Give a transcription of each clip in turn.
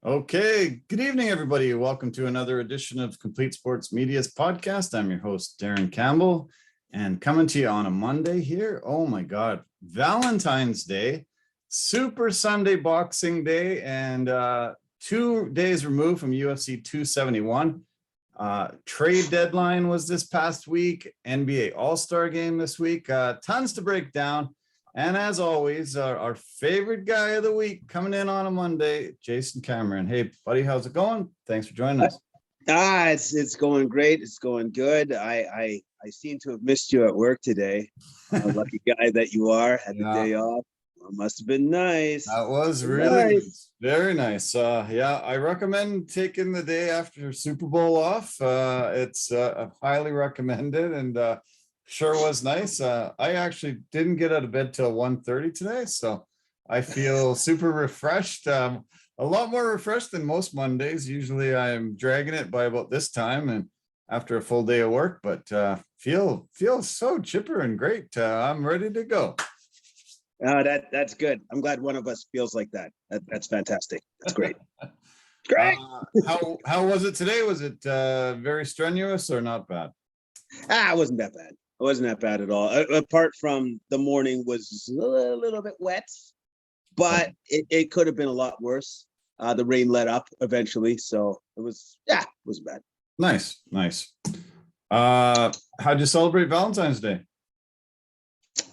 Okay, good evening, everybody. Welcome to another edition of Complete Sports Media's podcast. I'm your host, Darren Campbell, and coming to you on a Monday here. Oh my God, Valentine's Day, Super Sunday Boxing Day, and 2 days removed from UFC 271. Trade deadline was this past week, NBA All-Star game this week. Tons to break down. And as always, our favorite guy of the week coming in on a Monday, Jason Cameron. Hey, buddy, how's it going? Thanks for joining us. It's going great. It's going good. I seem to have missed you at work today. Lucky guy that you are. Had the day off. It must have been nice. That was really nice. Very nice. Yeah, I recommend taking the day after Super Bowl off. It's highly recommended, and sure was nice. I actually didn't get out of bed till 1:30 today, so I feel super refreshed. A lot more refreshed than most Mondays. Usually I'm dragging it by about this time and after a full day of work, but feel so chipper and great. I'm ready to go. That's good. I'm glad one of us feels like that. That's fantastic. That's great. Great. How was it today? Was it very strenuous or not bad? It wasn't that bad. It wasn't that bad at all. Apart from the morning was a little bit wet, but it could have been a lot worse. The rain let up eventually, so it wasn't bad. Nice. How'd you celebrate Valentine's Day?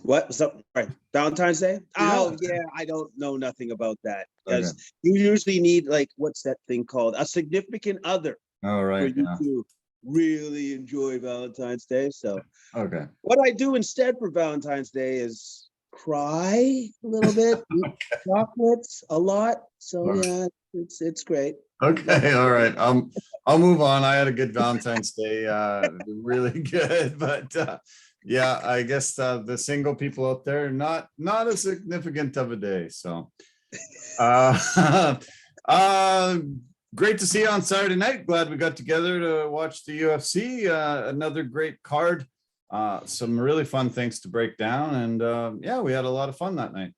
What was up? Right, Valentine's Day? Yeah. Oh yeah, I don't know nothing about that because you usually need, like, what's that thing called? A significant other. Oh, right. For you to really enjoy Valentine's Day. So okay, what I do instead for Valentine's Day is cry a little bit, eat chocolates a lot. So yeah, it's great. Okay, all right. I'll move on. I had a good Valentine's Day, really good, but yeah, I guess the single people out there, not as significant of a day. So great to see you on Saturday night. Glad we got together to watch the UFC. Another great card. Some really fun things to break down, and yeah, we had a lot of fun that night.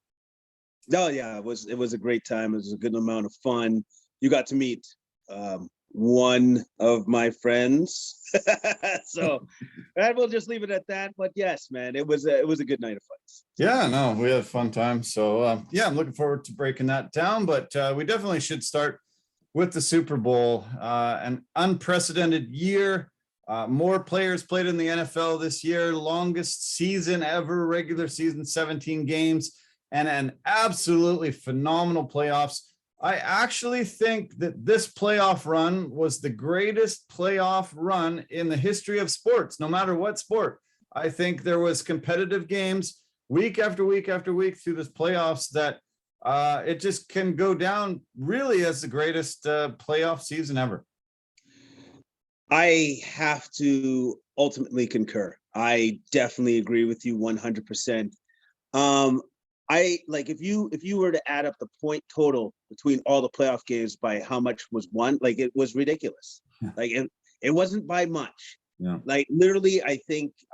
Oh yeah, it was a great time. It was a good amount of fun. You got to meet one of my friends, so and we'll just leave it at that. But yes, man, it was a good night of fights. Yeah, no, we had a fun time. So yeah, I'm looking forward to breaking that down. But we definitely should start with the Super Bowl. An unprecedented year. More players played in the NFL this year. Longest season ever, regular season, 17 games, and an absolutely phenomenal playoffs. I actually think that this playoff run was the greatest playoff run in the history of sports, no matter what sport. I think there was competitive games week after week after week through this playoffs that it just can go down really as the greatest playoff season ever. I have to ultimately concur. I definitely agree with you 100%. I like if you were to add up the point total between all the playoff games by how much was won, like, it was ridiculous. Yeah. Like it wasn't by much. Yeah. Like literally, I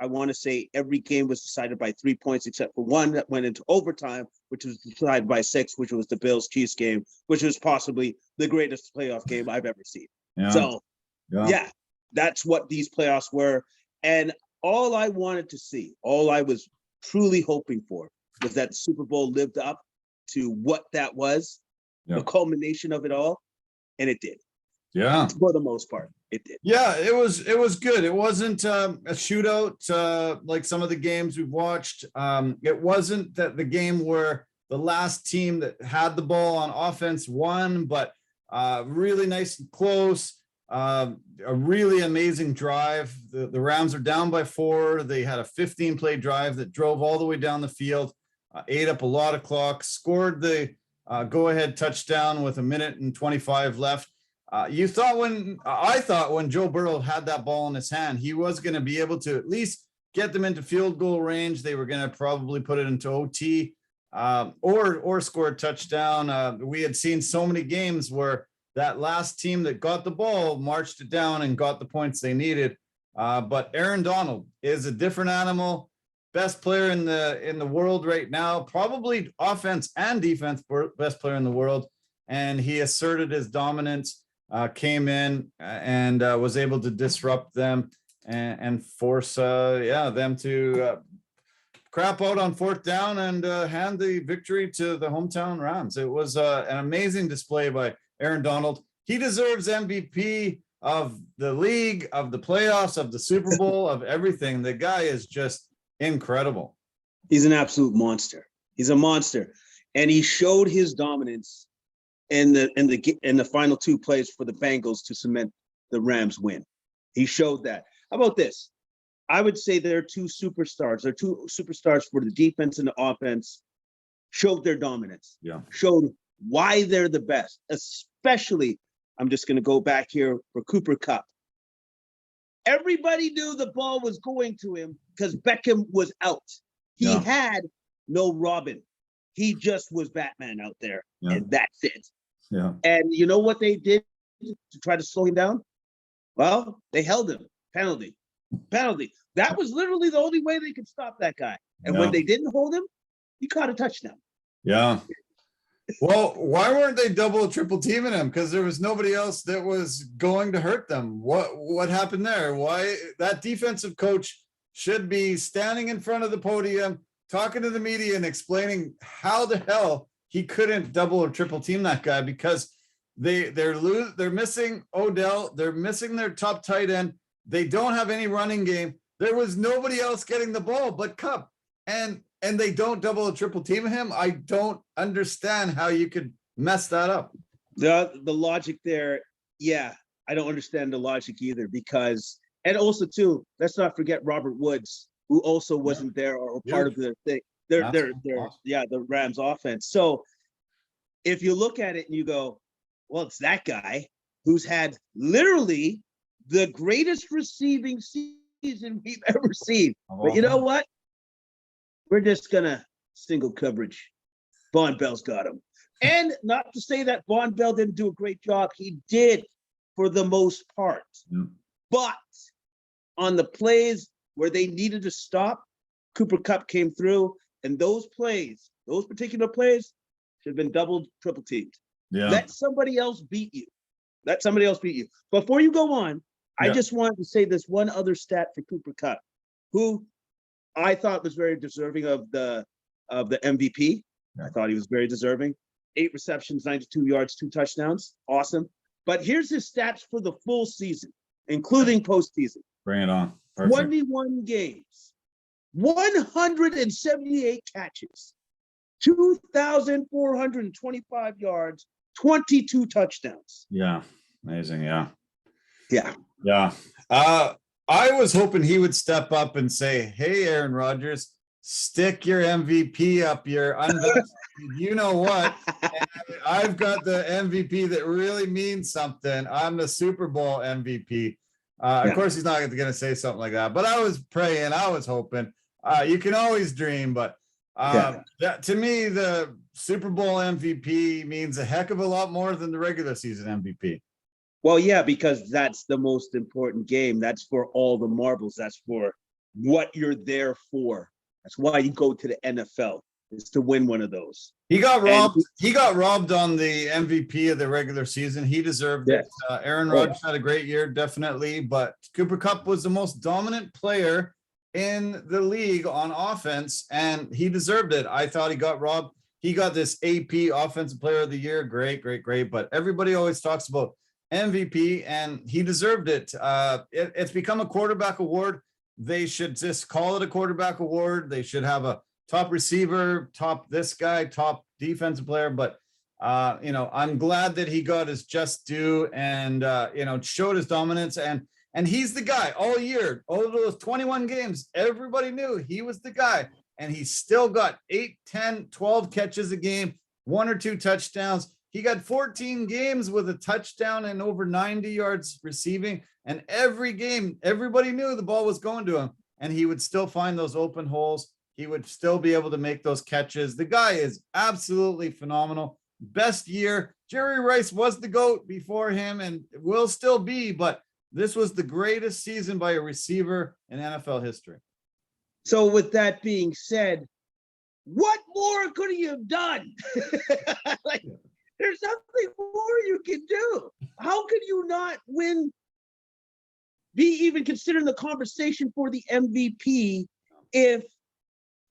want to say every game was decided by 3 points except for one that went into overtime, which was decided by 6, which was the Bills-Chiefs game, which was possibly the greatest playoff game I've ever seen. Yeah. So yeah, that's what these playoffs were. And all I wanted to see, all I was truly hoping for, was that the Super Bowl lived up to what that was, the culmination of it all, and it did. Yeah, for the most part, it did. Yeah, it was good. It wasn't a shootout like some of the games we've watched. It wasn't that the game where the last team that had the ball on offense won, but really nice and close. A really amazing drive. The Rams are down by 4. They had a 15-play drive that drove all the way down the field, ate up a lot of clock, scored the go-ahead touchdown with 1:25 left. I thought when Joe Burrow had that ball in his hand, he was going to be able to at least get them into field goal range. They were going to probably put it into OT or score a touchdown. We had seen so many games where that last team that got the ball marched it down and got the points they needed. But Aaron Donald is a different animal. Best player in the world right now, probably offense and defense, best player in the world. and he asserted his dominance, came in and was able to disrupt them and force them to crap out on fourth down and hand the victory to the hometown Rams. It was an amazing display by Aaron Donald. He deserves MVP of the league, of the playoffs, of the Super Bowl, of everything. The guy is just incredible. He's an absolute monster. He's a monster, and he showed his dominance in the final two plays for the Bengals to cement the Rams win. He showed that. How about this? I would say there are two superstars. There are two superstars for the defense and the offense. Showed their dominance. Yeah. Showed why they're the best. Especially, I'm just going to go back here for Cooper Kupp. Everybody knew the ball was going to him because Beckham was out. He had no Robin. He just was Batman out there, and that's it. Yeah. And you know what they did to try to slow him down? Well, they held him. Penalty. That was literally the only way they could stop that guy. And when they didn't hold him, he caught a touchdown. Yeah. Well, why weren't they double, triple teaming him? Because there was nobody else that was going to hurt them. What happened there? Why that defensive coach should be standing in front of the podium, talking to the media and explaining how the hell he couldn't double or triple team that guy, because they're missing Odell, they're missing their top tight end. They don't have any running game. There was nobody else getting the ball but Kupp. And they don't double or triple team him. I don't understand how you could mess that up. The logic there, I don't understand the logic either, because, and also too, let's not forget Robert Woods, who also wasn't there or part of the thing. The Rams offense. So if you look at it and you go, well, it's that guy who's had literally the greatest receiving season we've ever seen. But you know what? We're just going to single coverage. Von Bell's got him. And not to say that Von Bell didn't do a great job. He did for the most part. But on the plays where they needed to stop, Cooper Kupp came through. And those particular plays should have been doubled, triple teamed. Yeah. Let somebody else beat you. Before you go on, I just wanted to say this one other stat for Cooper Kupp, who I thought was very deserving of the MVP. I thought he was very deserving. 8 receptions, 92 yards, 2 touchdowns. Awesome. But here's his stats for the full season, including postseason. Bring it on. Perfect. 21 games, 178 catches, 2,425 yards, 22 touchdowns. Yeah. Amazing. Yeah. Yeah. Yeah. I was hoping he would step up and say, hey, Aaron Rodgers, stick your MVP up your unvaccinated. You know what? I've got the MVP that really means something. I'm the Super Bowl MVP. Of course, he's not going to say something like that, but I was praying. I was hoping. You can always dream, but to me, the Super Bowl MVP means a heck of a lot more than the regular season MVP. Well, yeah, because that's the most important game. That's for all the marbles. That's for what you're there for. That's why you go to the NFL, is to win one of those. He got robbed. He got robbed on the MVP of the regular season. He deserved it. Aaron Rodgers had a great year, definitely, but Cooper Kupp was the most dominant player in the league on offense, and he deserved it. I thought he got robbed. He got this AP Offensive Player of the Year. Great. But everybody always talks about MVP, and he deserved it. It's become a quarterback award. They should just call it a quarterback award. They should have a top receiver, top this guy, top defensive player. But I'm glad that he got his just due and showed his dominance. And he's the guy all year. All of those 21 games, everybody knew he was the guy. And he still got 8, 10, 12 catches a game, 1 or 2 touchdowns. He got 14 games with a touchdown and over 90 yards receiving. And every game, everybody knew the ball was going to him. And he would still find those open holes. He would still be able to make those catches. The guy is absolutely phenomenal. Best year. Jerry Rice was the GOAT before him and will still be. But this was the greatest season by a receiver in NFL history. So with that being said, what more could he have done? There's nothing you not be even considered in the conversation for the MVP if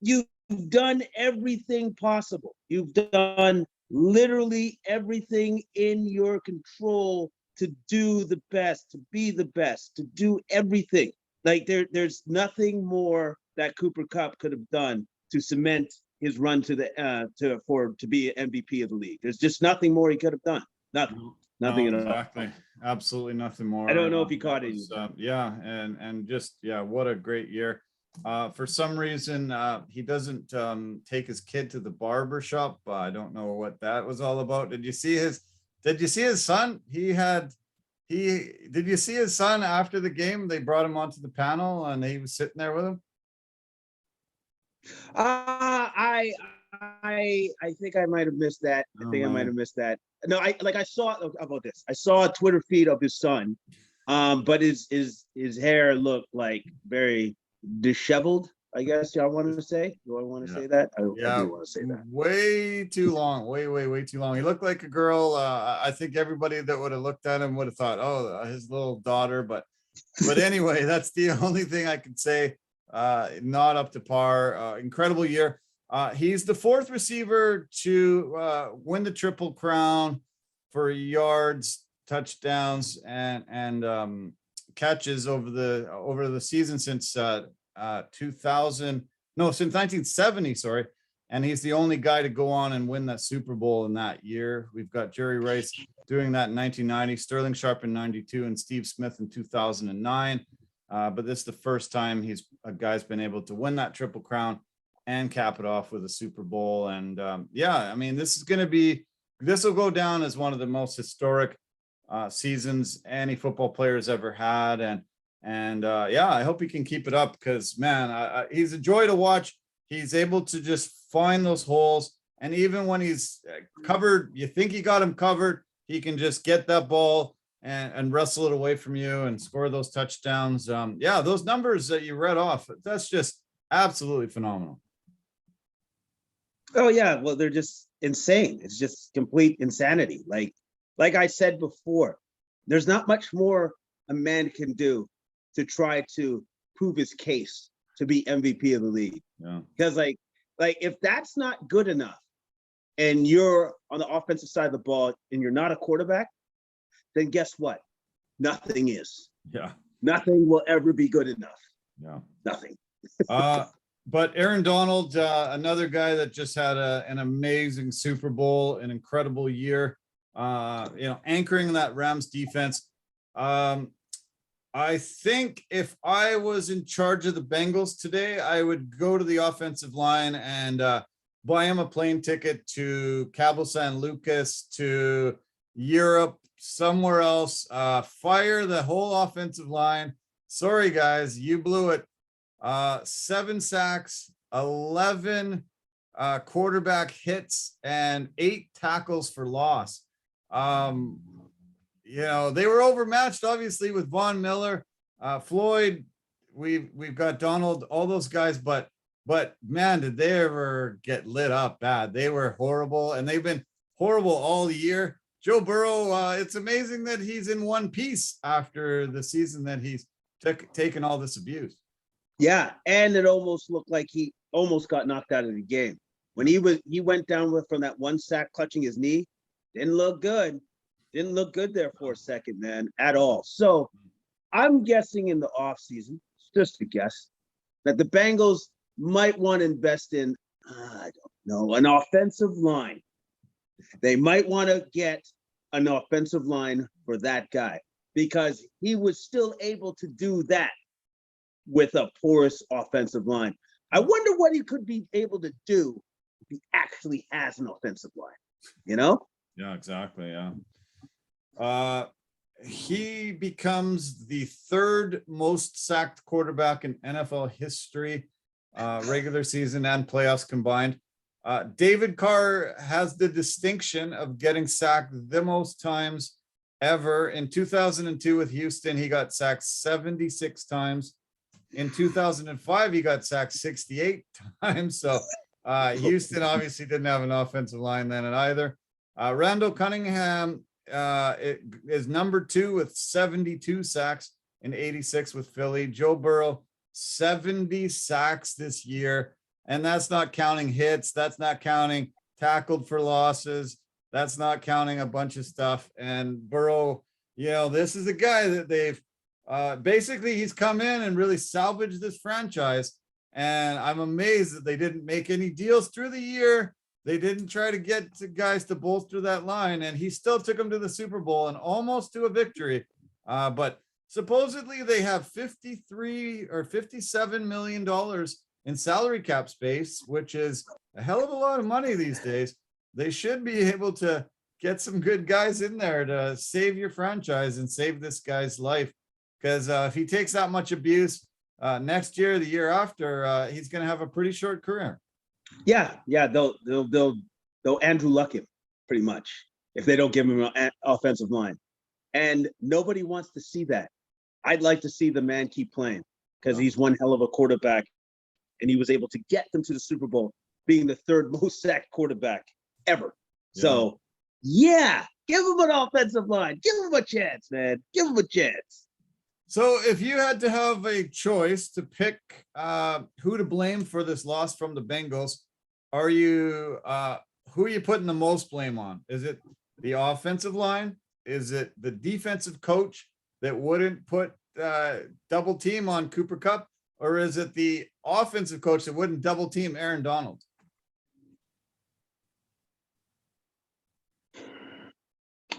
you've done everything possible? You've done literally everything in your control to do the best, to be the best, to do everything. Like there's nothing more that Cooper Kupp could have done to cement his run to be an MVP of the league. There's just nothing more he could have done. Nothing at all. Exactly. Absolutely nothing more. I don't know if he caught it. Yeah, and just what a great year. For some reason, he doesn't take his kid to the barber shop. I don't know what that was all about. Did you see his son? Did you see his son after the game? They brought him onto the panel and he was sitting there with him. I think I might have missed that. I might have missed that. No, I saw about this. I saw a Twitter feed of his son, but his hair looked like very disheveled, I guess y'all want to say. Do I want to say that? I do want to say that. Way too long. Way too long. He looked like a girl. I think everybody that would have looked at him would have thought, oh, his little daughter. But anyway, that's the only thing I could say. Not up to par. Incredible year. He's the fourth receiver to win the Triple Crown for yards, touchdowns, and catches over the season since 1970. Sorry, and he's the only guy to go on and win that Super Bowl in that year. We've got Jerry Rice doing that in 1990, Sterling Sharp in 92, and Steve Smith in 2009. But this is the first time a guy's been able to win that Triple Crown and cap it off with a Super Bowl. And I mean, this will go down as one of the most historic seasons any football player's ever had. And I hope he can keep it up because, man, he's a joy to watch. He's able to just find those holes. And even when he's covered, you think he got him covered, he can just get that ball and wrestle it away from you and score those touchdowns. Those numbers that you read off, that's just absolutely phenomenal. Oh yeah, well, they're just insane. It's just complete insanity. Like I said before, there's not much more a man can do to try to prove his case to be MVP of the league. Yeah. Because like if that's not good enough and you're on the offensive side of the ball and you're not a quarterback, then guess what? Nothing is. Yeah. Nothing will ever be good enough. Yeah. Nothing. But Aaron Donald, another guy that just had an amazing Super Bowl, an incredible year, anchoring that Rams defense. I think if I was in charge of the Bengals today, I would go to the offensive line and buy him a plane ticket to Cabo San Lucas, to Europe, somewhere else. Fire the whole offensive line. Sorry, guys, you blew it. 7 sacks, 11 quarterback hits, and 8 tackles for loss. They were overmatched, obviously, with Von Miller, Floyd. We've got Donald, all those guys, but man, did they ever get lit up bad? They were horrible, and they've been horrible all year. Joe Burrow, it's amazing that he's in one piece after the season that he's taken all this abuse. Yeah, and it almost looked like he almost got knocked out of the game. When he went down from that 1 sack clutching his knee, didn't look good. Didn't look good there for a second, man, at all. So I'm guessing in the offseason, just a guess, that the Bengals might want to invest in, I don't know, an offensive line. They might want to get an offensive line for that guy because he was still able to do that with a porous offensive line. I wonder what he could be able to do if he actually has an offensive line, Yeah, exactly. Yeah. He becomes the 3rd most sacked quarterback in NFL history, regular season and playoffs combined. David Carr has the distinction of getting sacked the most times ever. In 2002 with Houston, he got sacked 76 times. In 2005, he got sacked 68 times. So Houston obviously didn't have an offensive line then either. Randall Cunningham it is number 2 with 72 sacks and 86 with Philly. Joe Burrow, 70 sacks this year. And that's not counting hits. That's not counting tackled for losses. That's not counting a bunch of stuff. And Burrow, this is a guy that they've basically he's come in and really salvaged this franchise. And I'm amazed that they didn't make any deals through the year. They didn't try to get guys to bolster that line. And he still took them to the Super Bowl and almost to a victory. But supposedly they have $53 or $57 million in salary cap space, which is a hell of a lot of money these days. They should be able to get some good guys in there to save your franchise and save this guy's life. Because if he takes that much abuse next year, the year after, he's going to have a pretty short career. Yeah, they'll Andrew Luck him pretty much if they don't give him an offensive line, and nobody wants to see that. I'd like to see the man keep playing because he's one hell of a quarterback, and he was able to get them to the Super Bowl, being the 3rd most sacked quarterback ever. Yeah. So, give him an offensive line. Give him a chance, man. Give him a chance. So if you had to have a choice to pick who to blame for this loss from the Bengals, who are you putting the most blame on? Is it the offensive line? Is it the defensive coach that wouldn't put double team on Cooper Kupp? Or is it the offensive coach that wouldn't double team Aaron Donald?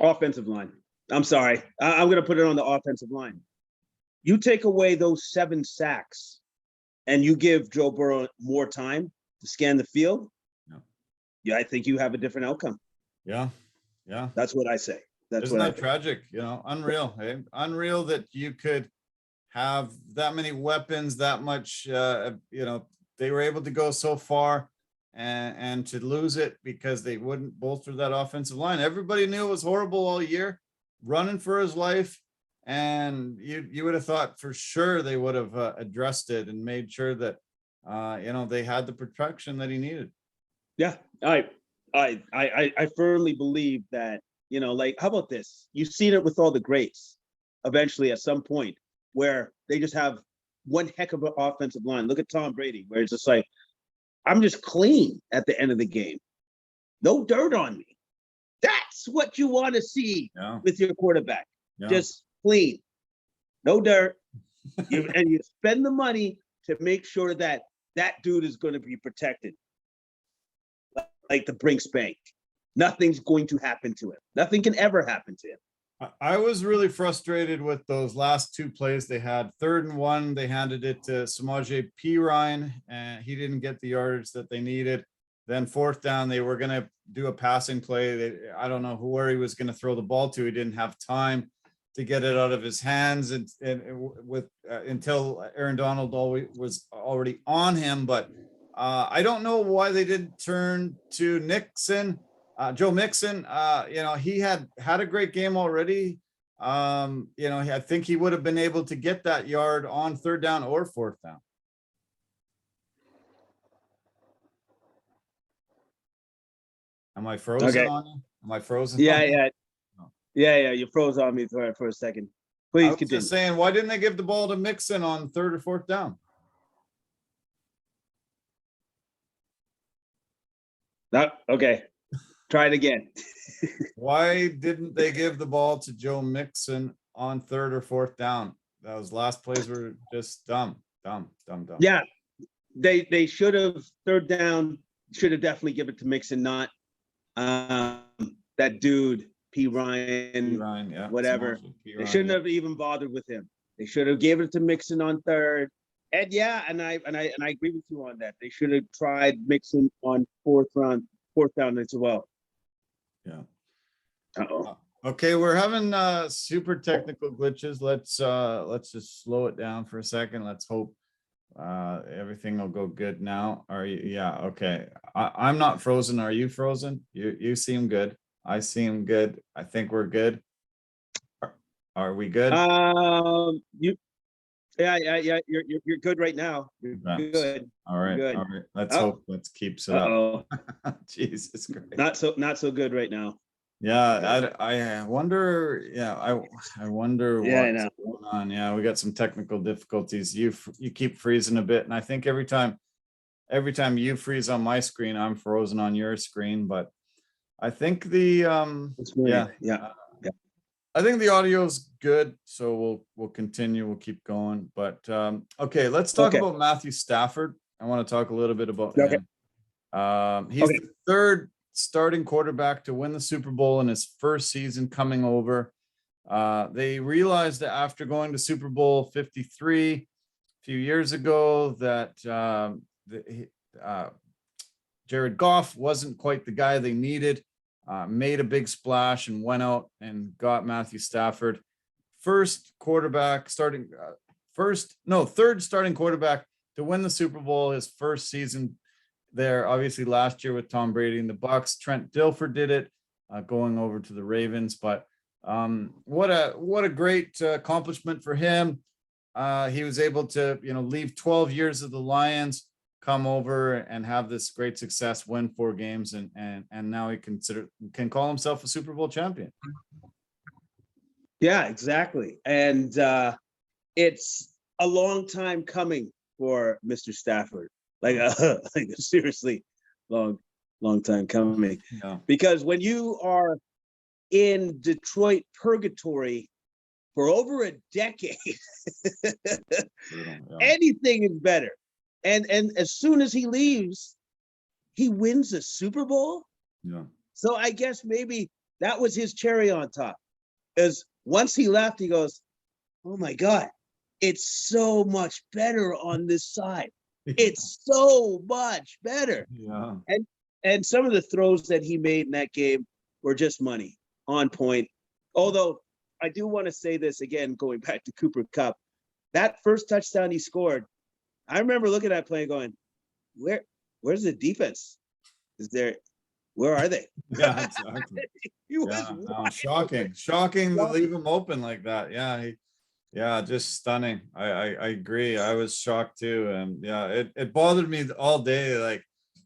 Offensive line. I'm sorry. I'm going to put it on the offensive line. You take away those 7 sacks and you give Joe Burrow more time to scan the field. I think you have a different outcome. Yeah. That's what I say. Isn't that tragic? Unreal. Hey? Unreal that you could have that many weapons, that much, they were able to go so far and to lose it because they wouldn't bolster that offensive line. Everybody knew it was horrible all year, running for his life. And you would have thought for sure they would have addressed it and made sure that, they had the protection that he needed. Yeah, I firmly believe that, how about this? You've seen it with all the greats eventually at some point where they just have one heck of an offensive line. Look at Tom Brady, where it's just like, I'm just clean at the end of the game. No dirt on me. That's what you want to see with your quarterback. Yeah. Just clean, no dirt, and you spend the money to make sure that dude is going to be protected, like the Brinks Bank. Nothing's going to happen to him. Nothing can ever happen to him. I was really frustrated with those last 2 plays they had. 3rd and 1, they handed it to Samaje Perine, and he didn't get the yardage that they needed. Then 4th down, they were going to do a passing play. I don't know where he was going to throw the ball to. He didn't have time to get it out of his hands until Aaron Donald was already on him. But I don't know why they didn't turn to Joe Mixon. He had a great game already. I think he would have been able to get that yard on 3rd down or 4th down. Am I frozen on you? Am I frozen? Yeah. Yeah, you froze on me for a second. Please continue. Just saying, why didn't they give the ball to Mixon on 3rd or 4th down? Okay. Try it again. Why didn't they give the ball to Joe Mixon on 3rd or 4th down? Those last plays were just dumb. Yeah, they should have 3rd down. Should have definitely given it to Mixon, not that dude. Ryan, yeah, whatever. They shouldn't have even bothered with him. They should have given it to Mixon on 3rd. And I agree with you on that. They should have tried Mixon on 4th down as well. Yeah. Uh-oh. Okay, we're having super technical glitches. Let's just slow it down for a second. Let's hope everything will go good now. Are you? Yeah. Okay. I'm not frozen. Are you frozen? You seem good. I seem good. I think we're good. Are we good? You're good right now. You're good. All right. Good. All right. Let's hope. Let's keep it up. Jesus Christ. Not so good right now. Yeah, I wonder. Yeah, I wonder Yeah, I what's know. going on. Yeah, we got some technical difficulties. You keep freezing a bit, and I think every time you freeze on my screen, I'm frozen on your screen. But I think the It's weird. yeah, Yeah. uh, Yeah. I think the audio's good, so we'll continue. We'll keep going. But okay, let's talk Okay. about Matthew Stafford. I want to talk a little bit about Okay. him. He's Okay. the third starting quarterback to win the Super Bowl in his first season coming over. They realized that after going to Super Bowl 53 a few years ago that uh, Jared Goff wasn't quite the guy they needed, made a big splash and went out and got Matthew Stafford. First quarterback starting, third starting quarterback to win the Super Bowl his first season there. Obviously, last year with Tom Brady and the Bucs, Trent Dilfer did it, going over to the Ravens. But what a great accomplishment for him. He was able to leave 12 years of the Lions, come over and have this great success, win 4 games, and now he can call himself a Super Bowl champion. Yeah, exactly. And it's a long time coming for Mr. Stafford. Like like a seriously long time coming. Yeah. Because when you are in Detroit purgatory for over a decade, Brutal, yeah. anything is better. And as soon as he leaves, he wins a Super Bowl. Yeah. So I guess maybe that was his cherry on top. Because once he left, he goes, "Oh my God, it's so much better on this side. It's so much better." Yeah. And some of the throws that he made in that game were just money, on point. Although I do want to say this again, going back to Cooper Kupp, that first touchdown he scored, I remember looking at that play and going, where's the defense? Where are they? Yeah, exactly. He was Yeah, no, wide shocking to leave him open like that. Yeah, just stunning. I agree. I was shocked too, and yeah, it bothered me all day. Like,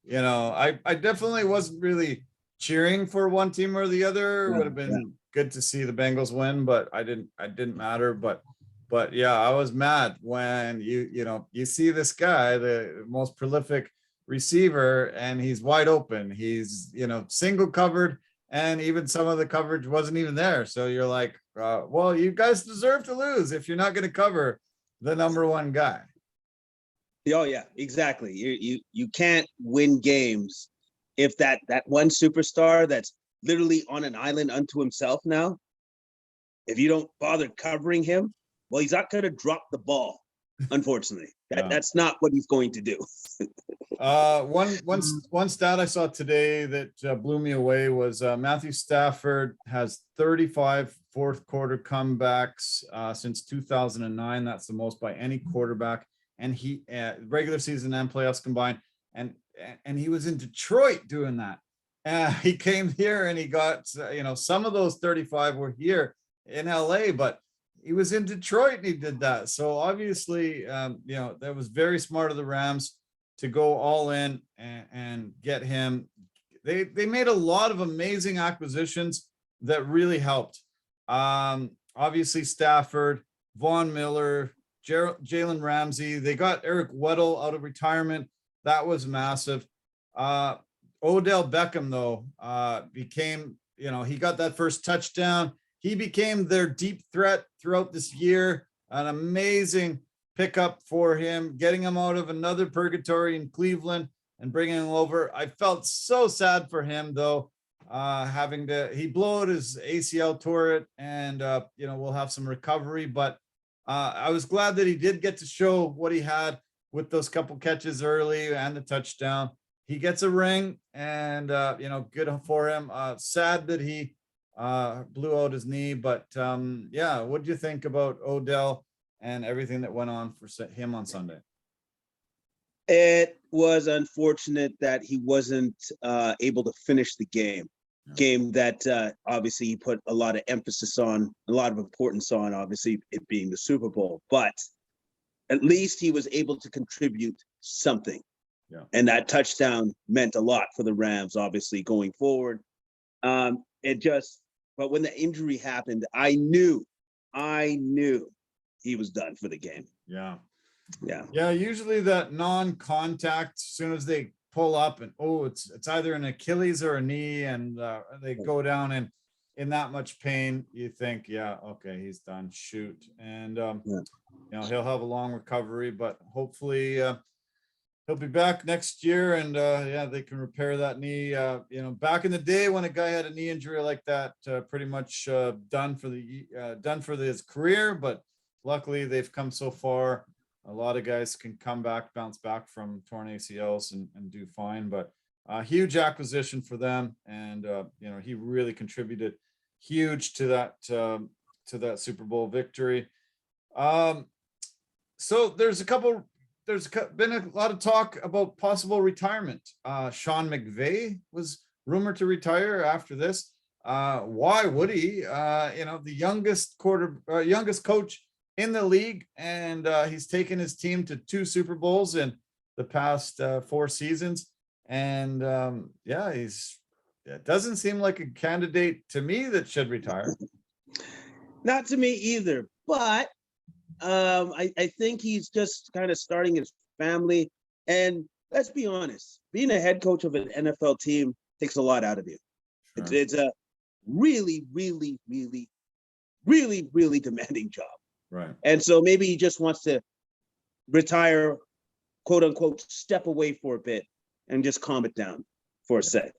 I definitely wasn't really cheering for one team or the other. It would have Yeah. been good to see the Bengals win, but I didn't matter. But yeah, I was mad when you see this guy, the most prolific receiver, and he's wide open. He's single covered, and even some of the coverage wasn't even there. So you're like, well, you guys deserve to lose if you're not going to cover the number one guy. Oh yeah, exactly. You can't win games if that one superstar that's literally on an island unto himself now, if you don't bother covering him, well, he's not going to drop the ball. Unfortunately, that's not what he's going to do. One stat I saw today that blew me away was Matthew Stafford has 35 fourth quarter comebacks since 2009. That's the most by any quarterback, and he regular season and playoffs combined. And he was in Detroit doing that. He came here and he got some of those 35 were here in LA, but he was in Detroit and he did that. So obviously, that was very smart of the Rams to go all in and get him. They made a lot of amazing acquisitions that really helped. Obviously Stafford, Von Miller, Jalen Ramsey. They got Eric Weddle out of retirement. That was massive. Odell Beckham, though, became, he got that first touchdown. He became their deep threat throughout this year. An amazing pickup for him, getting him out of another purgatory in Cleveland and bringing him over. I felt so sad for him, though, he blew out his ACL, tore it, and, we'll have some recovery. But I was glad that he did get to show what he had with those couple catches early and the touchdown. He gets a ring, and, good for him. Sad that he blew out his knee, but what do you think about Odell and everything that went on for him on Sunday? It was unfortunate that he wasn't able to finish the game. Game that obviously he put a lot of emphasis on, a lot of importance on, obviously it being the Super Bowl, but at least he was able to contribute something. Yeah. And that touchdown meant a lot for the Rams, obviously, going forward. but when the injury happened, I knew he was done for the game. Yeah. Yeah. Yeah. Usually that non-contact, as soon as they pull up and, it's either an Achilles or a knee, and they go down and in that much pain, you think, yeah, okay, he's done, shoot. And, he'll have a long recovery, but hopefully he'll be back next year, and they can repair that knee. Back in the day when a guy had a knee injury like that, pretty much done for his career, but luckily they've come so far. A lot of guys can come back, bounce back from torn ACLs and do fine, but huge acquisition for them. And, he really contributed huge to that Super Bowl victory. So there's been a lot of talk about possible retirement. Sean McVay was rumored to retire after this. Why would he? The youngest coach in the league, and he's taken his team to 2 Super Bowls in the past 4 seasons. And it doesn't seem like a candidate to me that should retire. Not to me either, but I think he's just kind of starting his family. And let's be honest, being a head coach of an NFL team takes a lot out of you. Sure. It's a really, really, really, really, really demanding job. Right. And so maybe he just wants to retire, quote unquote, step away for a bit and just calm it down for a sec.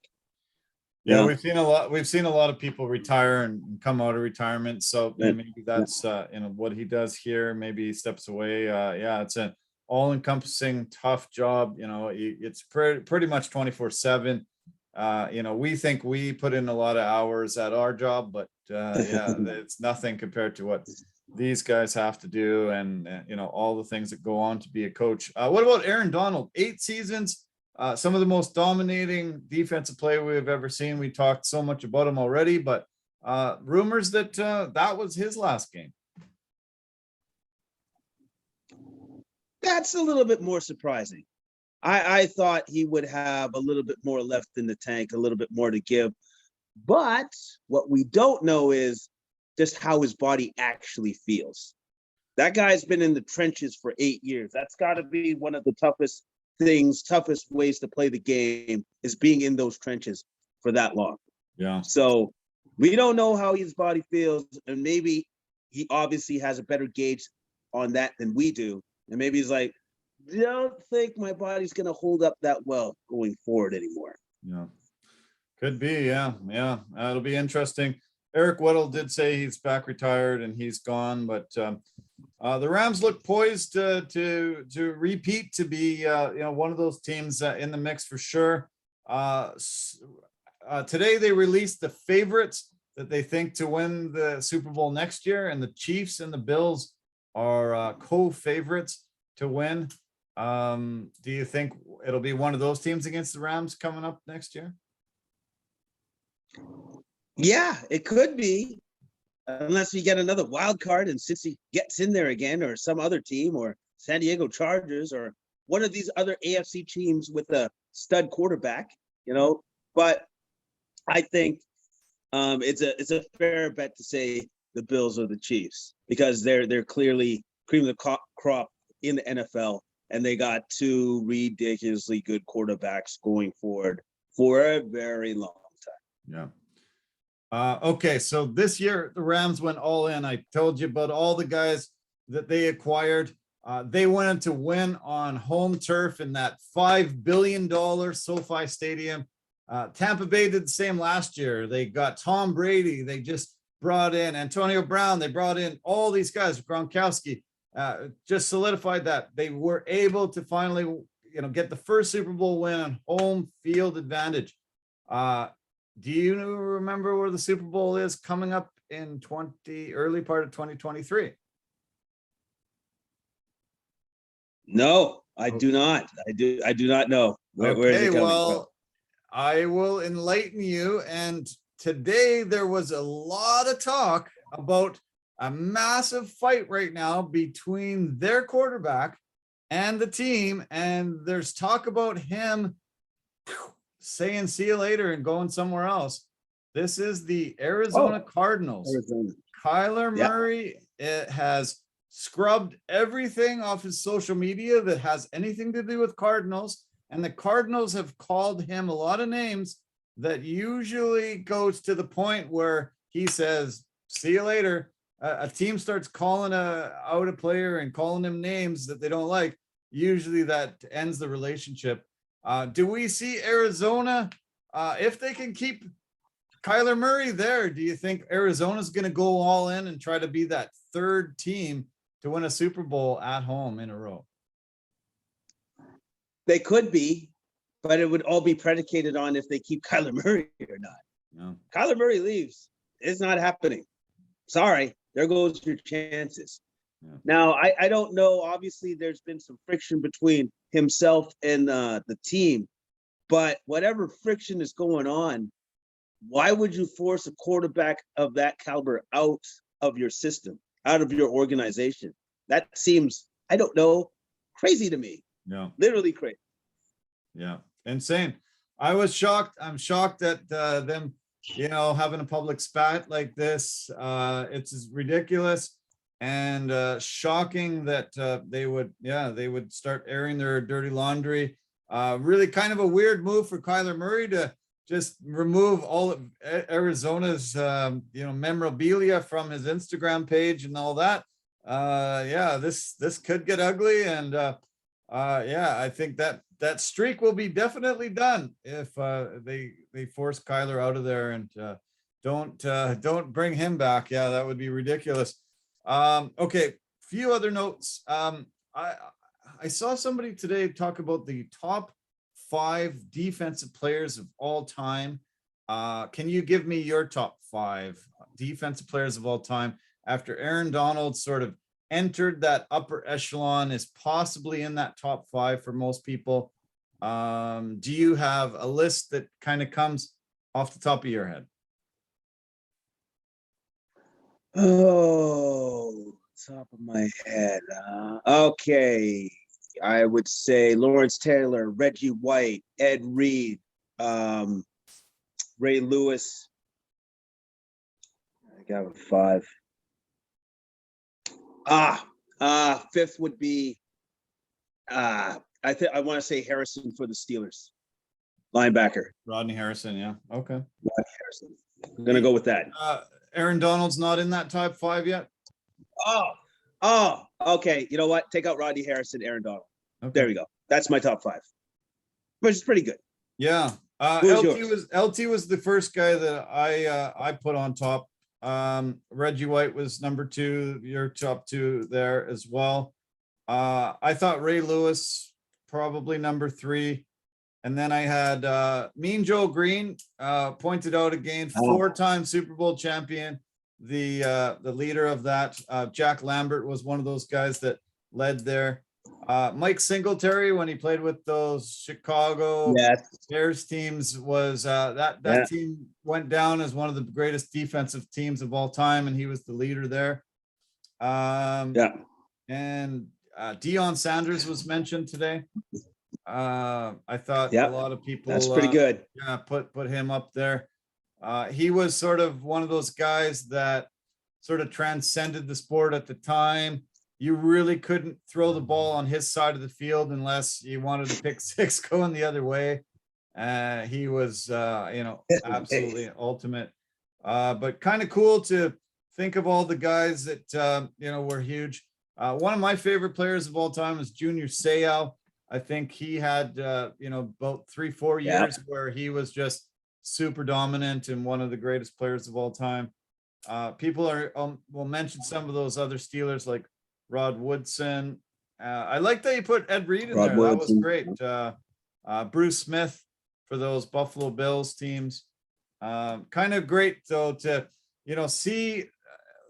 Yeah, we've seen a lot of people retire and come out of retirement. So maybe that's what he does here. Maybe he steps away. It's an all-encompassing tough job. It's pretty much 24/7. We think we put in a lot of hours at our job, but it's nothing compared to what these guys have to do, and all the things that go on to be a coach. What about Aaron Donald? 8 seasons. Some of the most dominating defensive play we've ever seen. We talked so much about him already, but rumors that that was his last game. That's a little bit more surprising. I thought he would have a little bit more left in the tank, a little bit more to give. But what we don't know is just how his body actually feels. That guy's been in the trenches for 8 years. That's got to be one of the toughest ways to play the game, is being in those trenches for that long. Yeah. So we don't know how his body feels, and maybe he obviously has a better gauge on that than we do. And maybe he's like, don't think my body's going to hold up that well going forward anymore. Yeah. Could be. Yeah. It'll be interesting. Eric Weddle did say he's back retired and he's gone, but the Rams look poised to repeat, to be one of those teams in the mix for sure. Today they released the favorites that they think to win the Super Bowl next year, and the Chiefs and the Bills are co-favorites to win. Do you think it'll be one of those teams against the Rams coming up next year? Yeah, it could be, unless we get another wild card and Cincy gets in there again, or some other team, or San Diego Chargers, or one of these other AFC teams with a stud quarterback, But I think it's a fair bet to say the Bills or the Chiefs, because they're clearly cream of the crop in the NFL, and they got 2 ridiculously good quarterbacks going forward for a very long time. Yeah. Okay, so this year the Rams went all in. I told you about all the guys that they acquired. They wanted to win on home turf in that $5 billion SoFi Stadium. Tampa Bay did the same last year. They got Tom Brady. They just brought in Antonio Brown. They brought in all these guys, Gronkowski. Just solidified that they were able to finally, get the first Super Bowl win on home field advantage. Do you remember where the Super Bowl is coming up in early part of 2023? No, I do not. I do not know. Where is it coming from? I will enlighten you. And today there was a lot of talk about a massive fight right now between their quarterback and the team. And there's talk about him saying see you later and going somewhere else. This is the Oh, Arizona Cardinals. Arizona. Kyler Yeah. Murray has scrubbed everything off his social media that has anything to do with Cardinals. And the Cardinals have called him a lot of names that usually goes to the point where he says, see you later. A team starts calling out a player and calling him names that they don't like. Usually that ends the relationship. Do we see Arizona, if they can keep Kyler Murray there, do you think Arizona's going to go all in and try to be that third team to win a Super Bowl at home in a row? They could be, but it would all be predicated on if they keep Kyler Murray or not. No. Kyler Murray leaves. It's not happening. Sorry. There goes your chances. Yeah. Now, I don't know. Obviously, there's been some friction between himself and the team, but whatever friction is going on, why would you force a quarterback of that caliber out of your system, out of your organization? That seems, I don't know, crazy to me. Yeah. Literally crazy. Yeah. Insane. I was shocked. I'm shocked at them, having a public spat like this. It's ridiculous and shocking that they would start airing their dirty laundry. Really kind of a weird move for Kyler Murray to just remove all of Arizona's, memorabilia from his Instagram page and all that. This could get ugly. And I think that streak will be definitely done if they force Kyler out of there and don't bring him back. Yeah, that would be ridiculous. Okay, few other notes. I saw somebody today talk about the top 5 defensive players of all time. Can you give me your top 5 defensive players of all time after Aaron Donald sort of entered that upper echelon, is possibly in that top 5 for most people? Do you have a list that kind of comes off the top of your head? Oh, top of my head. Okay. I would say Lawrence Taylor, Reggie White, Ed Reed, Ray Lewis. I got a 5. Fifth would be I want to say Harrison for the Steelers. Linebacker. Rodney Harrison, yeah. Okay. Rodney Harrison. I'm gonna go with that. Aaron Donald's not in that top 5 yet? Okay. You know what? Take out Rodney Harrison, Aaron Donald. Okay. There we go. That's my top 5. Which is pretty good. Yeah. LT was the first guy that I put on top. Reggie White was number 2, your top 2 there as well. I thought Ray Lewis probably number 3. And then I had Mean Joe Green, pointed out again, 4-time Super Bowl champion, the leader of that. Jack Lambert was one of those guys that led there. Mike Singletary, when he played with those Chicago Bears teams, was that team went down as one of the greatest defensive teams of all time, and he was the leader there. And Deion Sanders was mentioned today. I thought a lot of people, that's pretty good. Put him up there. He was sort of one of those guys that sort of transcended the sport at the time. You really couldn't throw the ball on his side of the field unless you wanted to pick 6 going the other way. He was, absolutely ultimate. But kind of cool to think of all the guys that, were huge. One of my favorite players of all time is Junior Seau. I think he had, about 3-4 years where he was just super dominant and one of the greatest players of all time. People will mention some of those other Steelers like Rod Woodson. I like that you put Ed Reed in there. That was great. Bruce Smith for those Buffalo Bills teams. Kind of great though to, see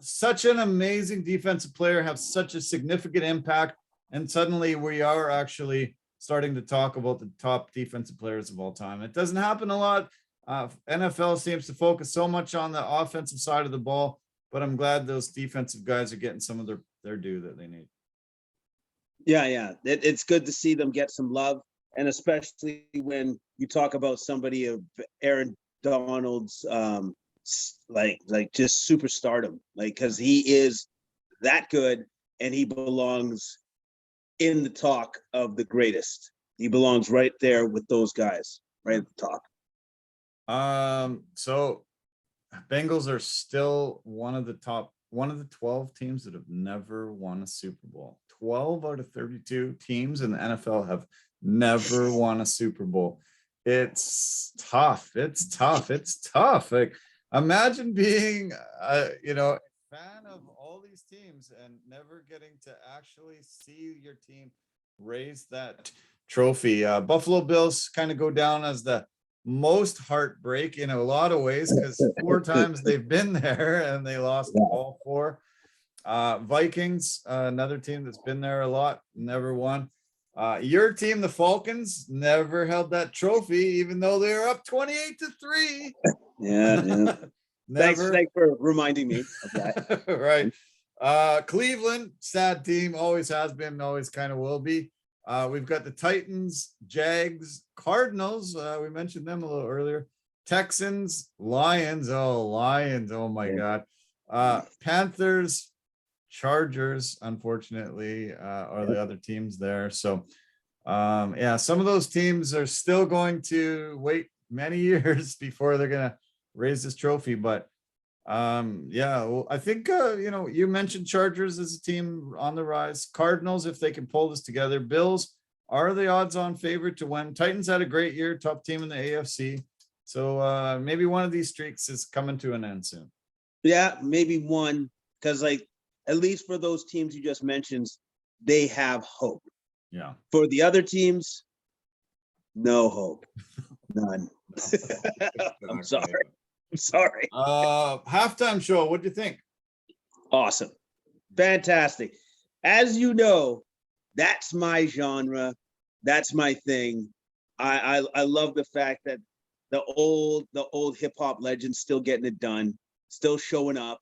such an amazing defensive player have such a significant impact. And suddenly we are actually starting to talk about the top defensive players of all time. It doesn't happen a lot. NFL seems to focus so much on the offensive side of the ball, but I'm glad those defensive guys are getting some of their due that they need. Yeah. It's good to see them get some love. And especially when you talk about somebody of Aaron Donald's like just superstardom, like, because he is that good and he belongs in the talk of the greatest. He belongs right there with those guys, right at the top. So Bengals are still one of the 12 teams that have never won a Super Bowl. 12 out of 32 teams in the NFL have never won a Super Bowl. It's tough. It's tough. It's tough. Like, imagine being a fan of all these teams and never getting to actually see your team raise that trophy. Buffalo Bills kind of go down as the most heartbreak in a lot of ways, because 4 times they've been there and they lost all 4. Vikings, another team that's been there a lot, never won. Your team, the Falcons, never held that trophy, even though they were up 28-3. Yeah. Thanks for reminding me of that. Right. Cleveland, sad team, always has been, always kind of will be. We've got the Titans, Jags, Cardinals. We mentioned them a little earlier. Texans, Lions. Oh my God. Panthers, Chargers, unfortunately, are the other teams there. So, some of those teams are still going to wait many years before they're going to raise this trophy. But I think you mentioned Chargers as a team on the rise. Cardinals, if they can pull this together. Bills are the odds-on favorite to win. Titans had a great year, top team in the AFC. So maybe one of these streaks is coming to an end soon. Yeah, maybe one, because at least for those teams you just mentioned, they have hope. Yeah. For the other teams, no hope, none. I'm sorry. Halftime show. What do you think? Awesome. Fantastic. As you know, that's my genre. That's my thing. I love the fact that the old hip hop legends still getting it done, still showing up,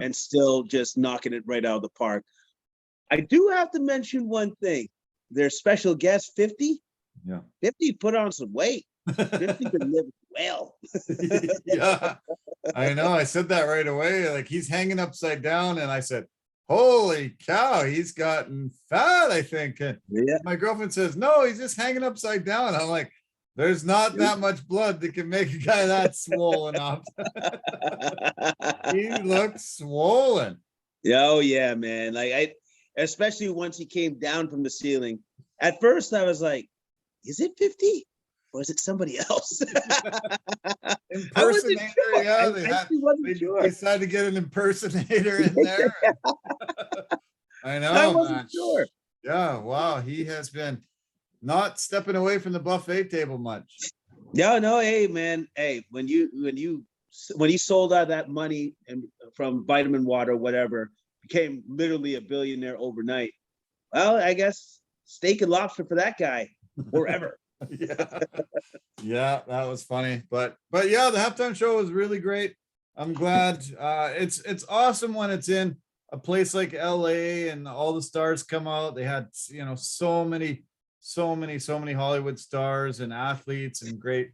and still just knocking it right out of the park. I do have to mention one thing. Their special guest, 50. Yeah. 50 put on some weight. 50 can live well. Yeah, I know. I said that right away. Like, he's hanging upside down, and I said, "Holy cow, he's gotten fat." I think. And my girlfriend says, "No, he's just hanging upside down." I'm like, "There's not that much blood that can make a guy that swollen up." He looks swollen. Oh yeah, man. Like, especially once he came down from the ceiling. At first, I was like, "Is it 50? Or is it somebody else?" Impersonator, sure. Yeah, they decided to get an impersonator in there. I know. I wasn't sure. Yeah, wow. He has been not stepping away from the buffet table much. No, hey man, hey, when he sold out that money and from Vitamin Water, whatever, became literally a billionaire overnight. Well, I guess steak and lobster for that guy forever. Yeah, that was funny. But yeah, the halftime show was really great. I'm glad. It's awesome when it's in a place like LA and all the stars come out. They had so many Hollywood stars and athletes and great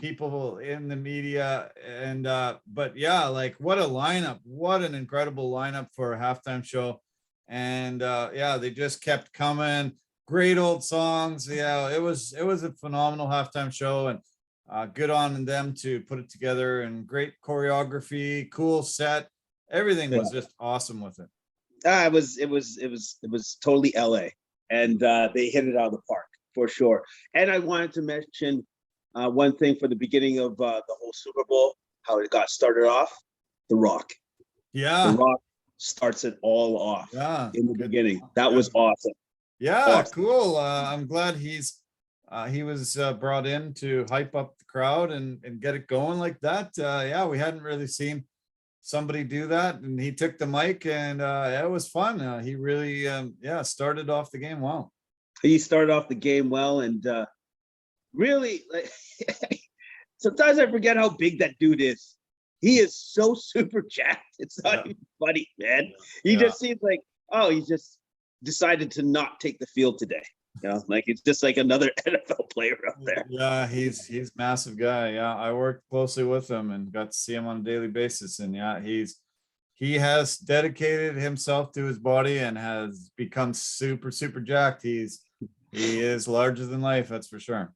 people in the media. And but yeah, like, what a lineup, what an incredible lineup for a halftime show. And they just kept coming. Great old songs. Yeah, it was a phenomenal halftime show, and good on them to put it together, and great choreography, cool set. Everything was just awesome with it. It was totally LA, and they hit it out of the park for sure. And I wanted to mention one thing for the beginning of the whole Super Bowl, how it got started off. The Rock. Yeah. The Rock starts it all off in the beginning. That was awesome. Yeah, awesome. Cool. I'm glad he was brought in to hype up the crowd and get it going like that. We hadn't really seen somebody do that, and he took the mic, and it was fun. He really started off the game well. He started off the game well, and really, like, sometimes I forget how big that dude is. He is so super jacked. It's not even funny, man. He just seems like, he just decided to not take the field today. You know, like it's just like another NFL player up there. Yeah, he's massive guy. Yeah, I worked closely with him and got to see him on a daily basis. And yeah, he has dedicated himself to his body and has become super jacked. He is larger than life, that's for sure.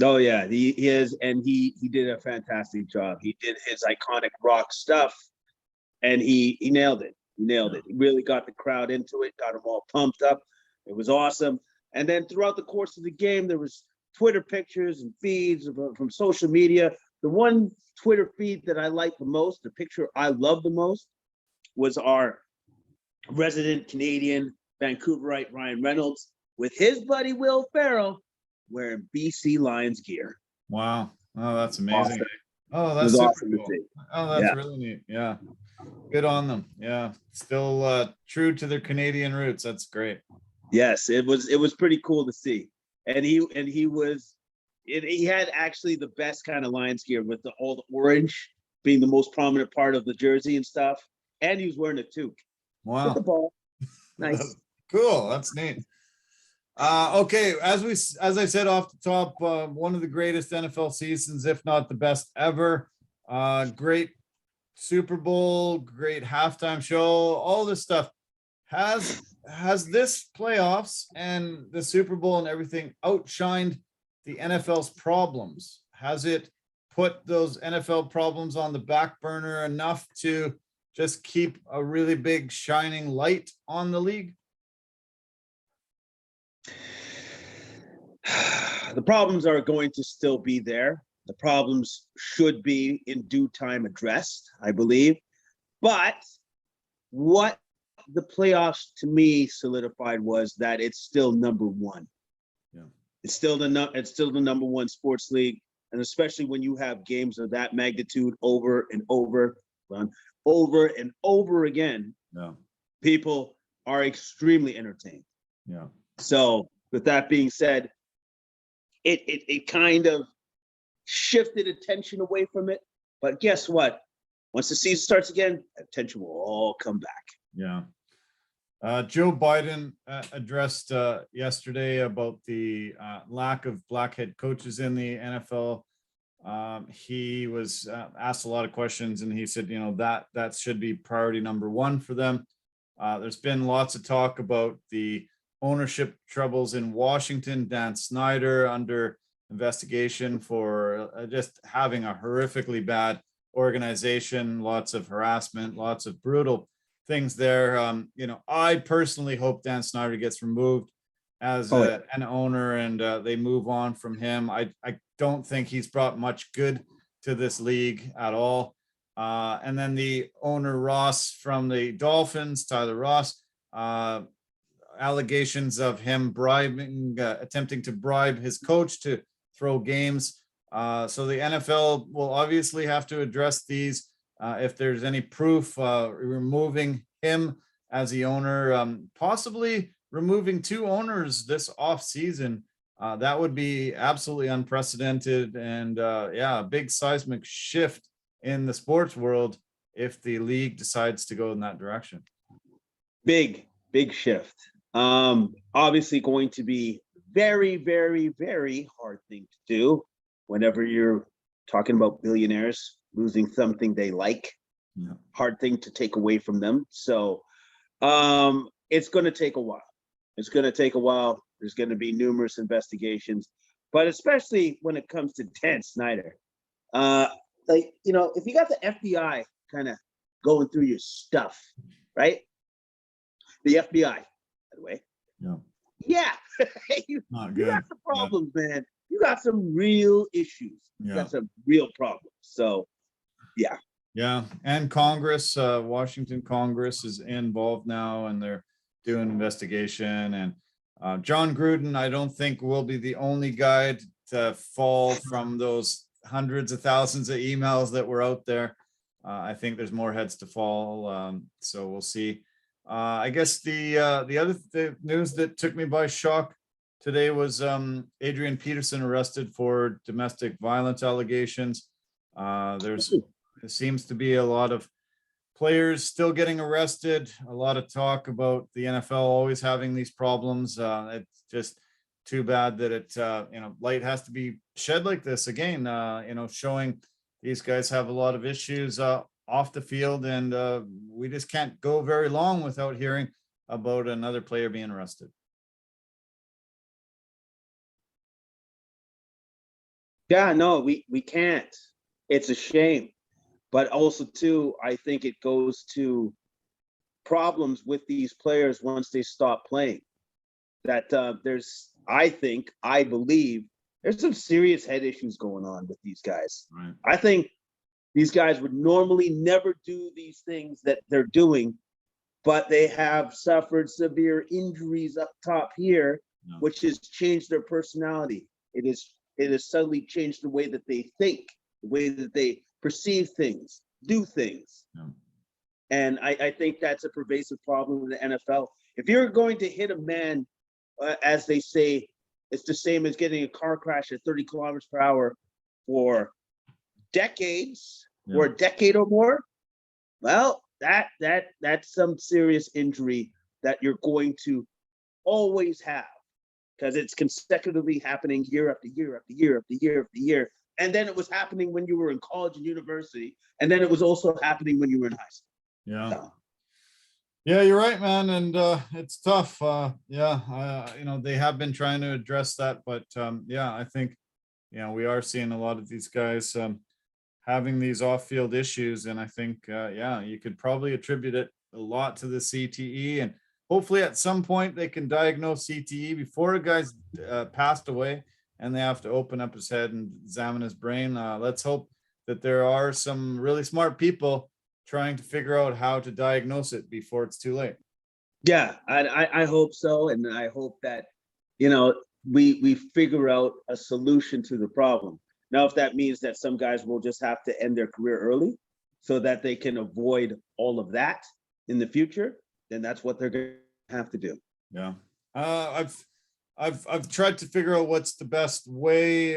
Oh yeah, he is, and he did a fantastic job. He did his iconic rock stuff, and he nailed it. He nailed it. He really got the crowd into it, got them all pumped up. It was awesome. And then throughout the course of the game, there was Twitter pictures and feeds from social media. The one Twitter feed that I liked the most, the picture I loved the most, was our resident Canadian Vancouverite Ryan Reynolds with his buddy Will Ferrell wearing BC Lions gear. Wow. Oh, that's amazing. Awesome. Oh, that's super awesome cool. Oh, that's really neat. Yeah. Good on them. Yeah. Still true to their Canadian roots. That's great. Yes, it was pretty cool to see. And he had actually the best kind of Lions gear with all the orange being the most prominent part of the jersey and stuff. And he was wearing a toque. Wow. With the ball. Nice. Cool. That's neat. Okay, as I said off the top, one of the greatest NFL seasons, if not the best ever. Great Super Bowl, great halftime show, all this stuff. Has this playoffs and the Super Bowl and everything outshined the NFL's problems? Has it put those NFL problems on the back burner enough to just keep a really big shining light on the league? The problems are going to still be there. The problems should be in due time addressed, I believe. But what the playoffs to me solidified was that it's still number one. Yeah. It's still the number one sports league, and especially when you have games of that magnitude over and over again. Yeah. People are extremely entertained. Yeah. So with that being said, it kind of shifted attention away from it. But guess what? Once the season starts again, attention will all come back. Yeah. Joe Biden addressed yesterday about the lack of black head coaches in the NFL. He was asked a lot of questions, and he said, that should be priority number one for them. There's been lots of talk about the ownership troubles in Washington. Dan Snyder under investigation for just having a horrifically bad organization, lots of harassment, lots of brutal things there. I personally hope Dan Snyder gets removed as an owner and they move on from him. I don't think he's brought much good to this league at all. And then the owner Ross from the Dolphins, Tyler Ross, allegations of him attempting to bribe his coach to throw games. So the NFL will obviously have to address these. If there's any proof, removing him as the owner, possibly removing two owners this off season, that would be absolutely unprecedented and a big seismic shift in the sports world if the league decides to go in that direction. Big shift. Obviously going to be very, very, very hard thing to do whenever you're talking about billionaires losing something they like. Yeah. Hard thing to take away from them. So it's going to take a while. There's going to be numerous investigations, but especially when it comes to Dan Snyder. If you got the FBI kind of going through your stuff, right? The FBI, by the way. Yeah. you got some problems, man. You got some real issues. You got some real problems. So, yeah. Yeah. And Congress, Washington Congress is involved now and they're doing investigation. And John Gruden, I don't think will be the only guy to fall from those hundreds of thousands of emails that were out there. I think there's more heads to fall. So we'll see. I guess the other news that took me by shock today was Adrian Peterson arrested for domestic violence allegations. There seems to be a lot of players still getting arrested. A lot of talk about the NFL always having these problems. It's just too bad that it, light has to be shed like this again, showing these guys have a lot of issues off the field, and we just can't go very long without hearing about another player being arrested. Yeah, no, we can't. It's a shame. But also, too, I think it goes to problems with these players once they stop playing. That I believe there's some serious head issues going on with these guys. Right. I think these guys would normally never do these things that they're doing, but they have suffered severe injuries up top here, No. which has changed their personality. It has suddenly changed the way that they think, the way that they perceive things, do things. No. And I think that's a pervasive problem in the NFL. If you're going to hit a man, as they say, it's the same as getting a car crash at 30 kilometers per hour for decades, or a decade or more. Well, that's some serious injury that you're going to always have, because it's consecutively happening year after year after year after year after year. And then it was happening when you were in college and university, and then it was also happening when you were in high school. Yeah. So, yeah, you're right, man. And it's tough. They have been trying to address that, but I think, we are seeing a lot of these guys having these off-field issues. And I think, you could probably attribute it a lot to the CTE, and hopefully at some point they can diagnose CTE before a guy's passed away and they have to open up his head and examine his brain. Let's hope that there are some really smart people trying to figure out how to diagnose it before it's too late. yeah, I hope so. And I hope that, we figure out a solution to the problem. Now, if that means that some guys will just have to end their career early so that they can avoid all of that in the future, then that's what they're going to have to do. Yeah. I've tried to figure out what's the best way.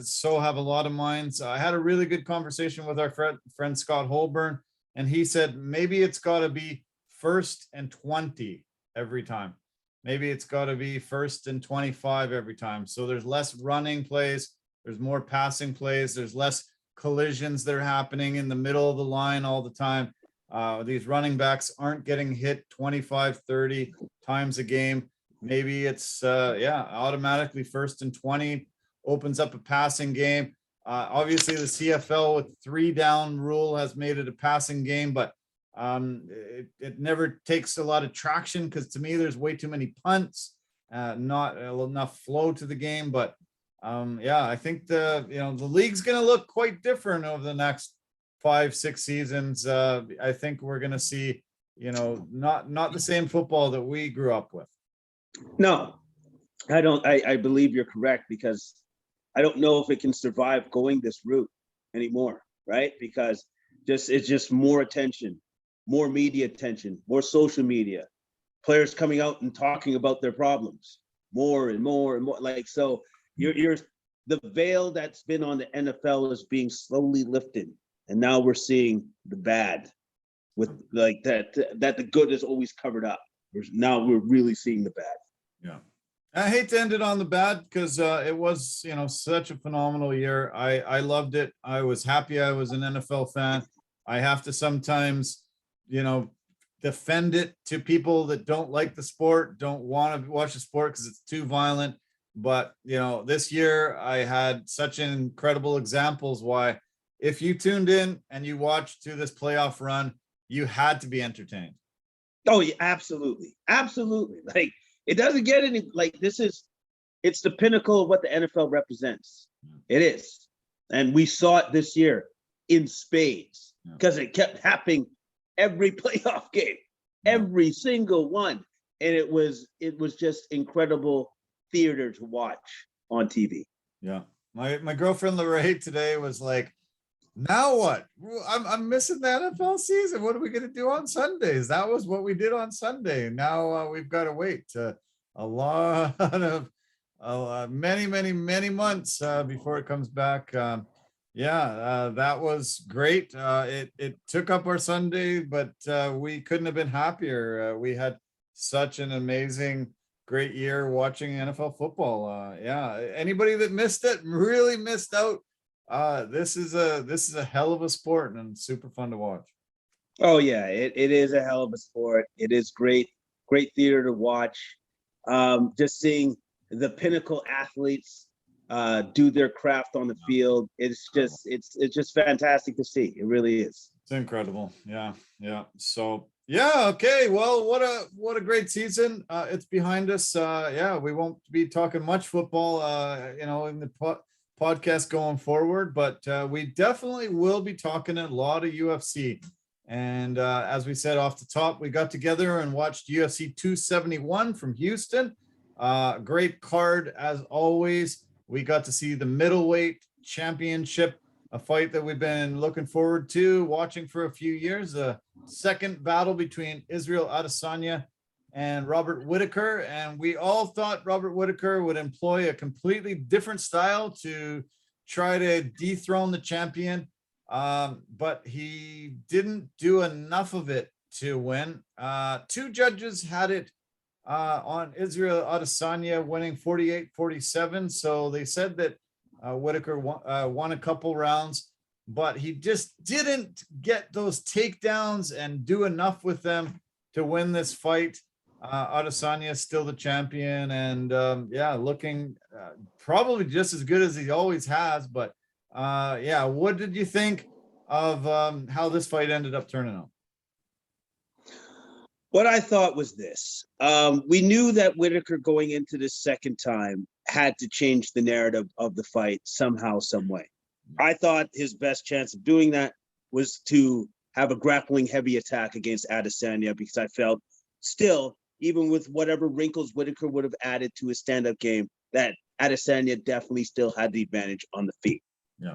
So have a lot of minds. I had a really good conversation with our friend Scott Holborn, and he said maybe it's got to be 1st and 20 every time. Maybe it's got to be 1st and 25 every time. So there's less running plays, there's more passing plays, there's less collisions that are happening in the middle of the line all the time. These running backs aren't getting hit 25, 30 times a game. Maybe it's automatically 1st and 20, opens up a passing game. Obviously the CFL with 3 down rule has made it a passing game, but it never takes a lot of traction, because to me there's way too many punts, not enough flow to the game. But I think the league's going to look quite different over the next 5-6 seasons. I think we're going to see, not the same football that we grew up with. No, I don't. I believe you're correct, because I don't know if it can survive going this route anymore, right? Because it's just more attention, more media attention, more social media, players coming out and talking about their problems more and more and more. Like, so you're the veil that's been on the NFL is being slowly lifted, and now we're seeing the bad, with like that the good is always covered up. Now we're really seeing the bad. Yeah. I hate to end it on the bad, because it was, such a phenomenal year. I loved it. I was happy I was an NFL fan. I have to sometimes, defend it to people that don't like the sport, don't want to watch the sport because it's too violent. But, this year I had such incredible examples why, if you tuned in and you watched through this playoff run, you had to be entertained. Oh, yeah, absolutely. Absolutely. Like, it doesn't get any, like, it's the pinnacle of what the NFL represents. It is. And we saw it this year in spades, because it kept happening every playoff game, every single one. And it was just incredible theater to watch on TV. Yeah. My girlfriend Lorraine today was like, now what? I'm missing the NFL season. What are we going to do on Sundays? That was what we did on Sunday. Now we've got to wait a lot of many months before it comes back. That was great. It took up our Sunday, but we couldn't have been happier. We had such an amazing great year watching NFL football. Yeah, anybody that missed it really missed out. This is a hell of a sport and super fun to watch. Oh yeah, it is a hell of a sport. It is great theater to watch. Just seeing the pinnacle athletes do their craft on the field. It's just fantastic to see. It really is. It's incredible. Yeah. So yeah, okay. Well, what a great season. It's behind us. Yeah, we won't be talking much football in the podcast going forward, but we definitely will be talking a lot of UFC. And as we said off the top, we got together and watched UFC 271 from Houston. Great card as always. We got to see the middleweight championship, a fight that we've been looking forward to watching for a few years. A second battle between Israel Adesanya and Robert Whittaker. And we all thought Robert Whittaker would employ a completely different style to try to dethrone the champion. But he didn't do enough of it to win. Two judges had it on Israel Adesanya winning 48-47. So they said that Whittaker won a couple rounds, but he just didn't get those takedowns and do enough with them to win this fight. Adesanya is still the champion, and looking probably just as good as he always has. But what did you think of how this fight ended up turning out? What I thought was this. We knew that Whittaker going into this second time had to change the narrative of the fight somehow, some way. I thought his best chance of doing that was to have a grappling heavy attack against Adesanya, because I felt still, even with whatever wrinkles Whittaker would have added to his stand-up game, that Adesanya definitely still had the advantage on the feet,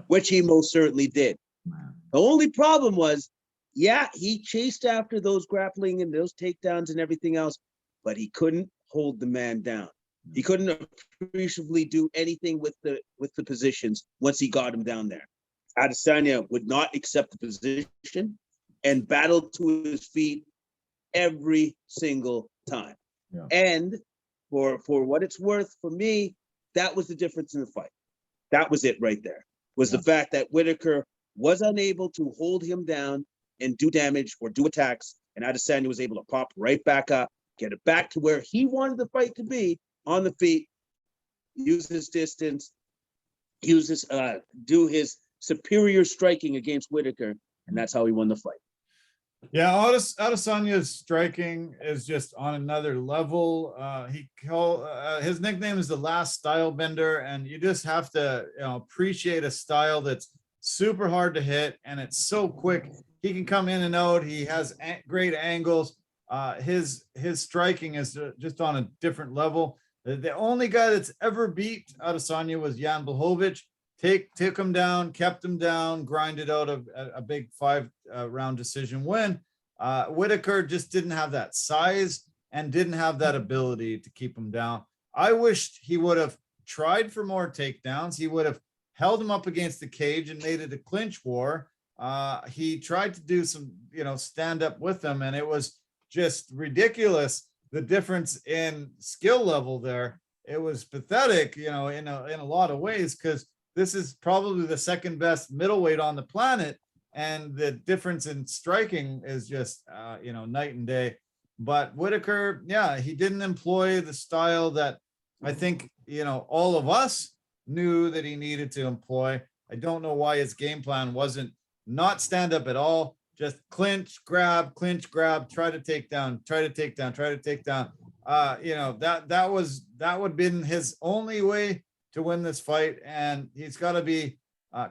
which he most certainly did. The only problem was, he chased after those grappling and those takedowns and everything else, but he couldn't hold the man down. He couldn't appreciably do anything with the positions once he got him down there. Adesanya would not accept the position and battled to his feet every single time. Yeah. And for what it's worth, for me, that was the difference in the fight. That was it right there, was the fact that Whittaker was unable to hold him down and do damage or do attacks, and Adesanya was able to pop right back up, get it back to where he wanted the fight to be, on the feet, use his distance, do his superior striking against Whittaker, and that's how he won the fight. Yeah, Adesanya's striking is just on another level. His nickname is the last style bender, and you just have to appreciate a style that's super hard to hit, and it's so quick. He can come in and out. He has great angles. His striking is just on a different level. The only guy that's ever beat Adesanya was Jan Blachowicz. Took him down, kept him down, grinded out a big 5-round decision win. Whittaker just didn't have that size and didn't have that ability to keep him down. I wished he would have tried for more takedowns. He would have held him up against the cage and made it a clinch war. He tried to do some, stand up with him, and it was just ridiculous. The difference in skill level there, it was pathetic, in a lot of ways, because this is probably the second best middleweight on the planet, and the difference in striking is just, night and day. But Whittaker, he didn't employ the style that I think, all of us knew that he needed to employ. I don't know why his game plan wasn't not stand up at all. Just clinch, grab, try to take down. That would have been his only way to win this fight. And he's got to be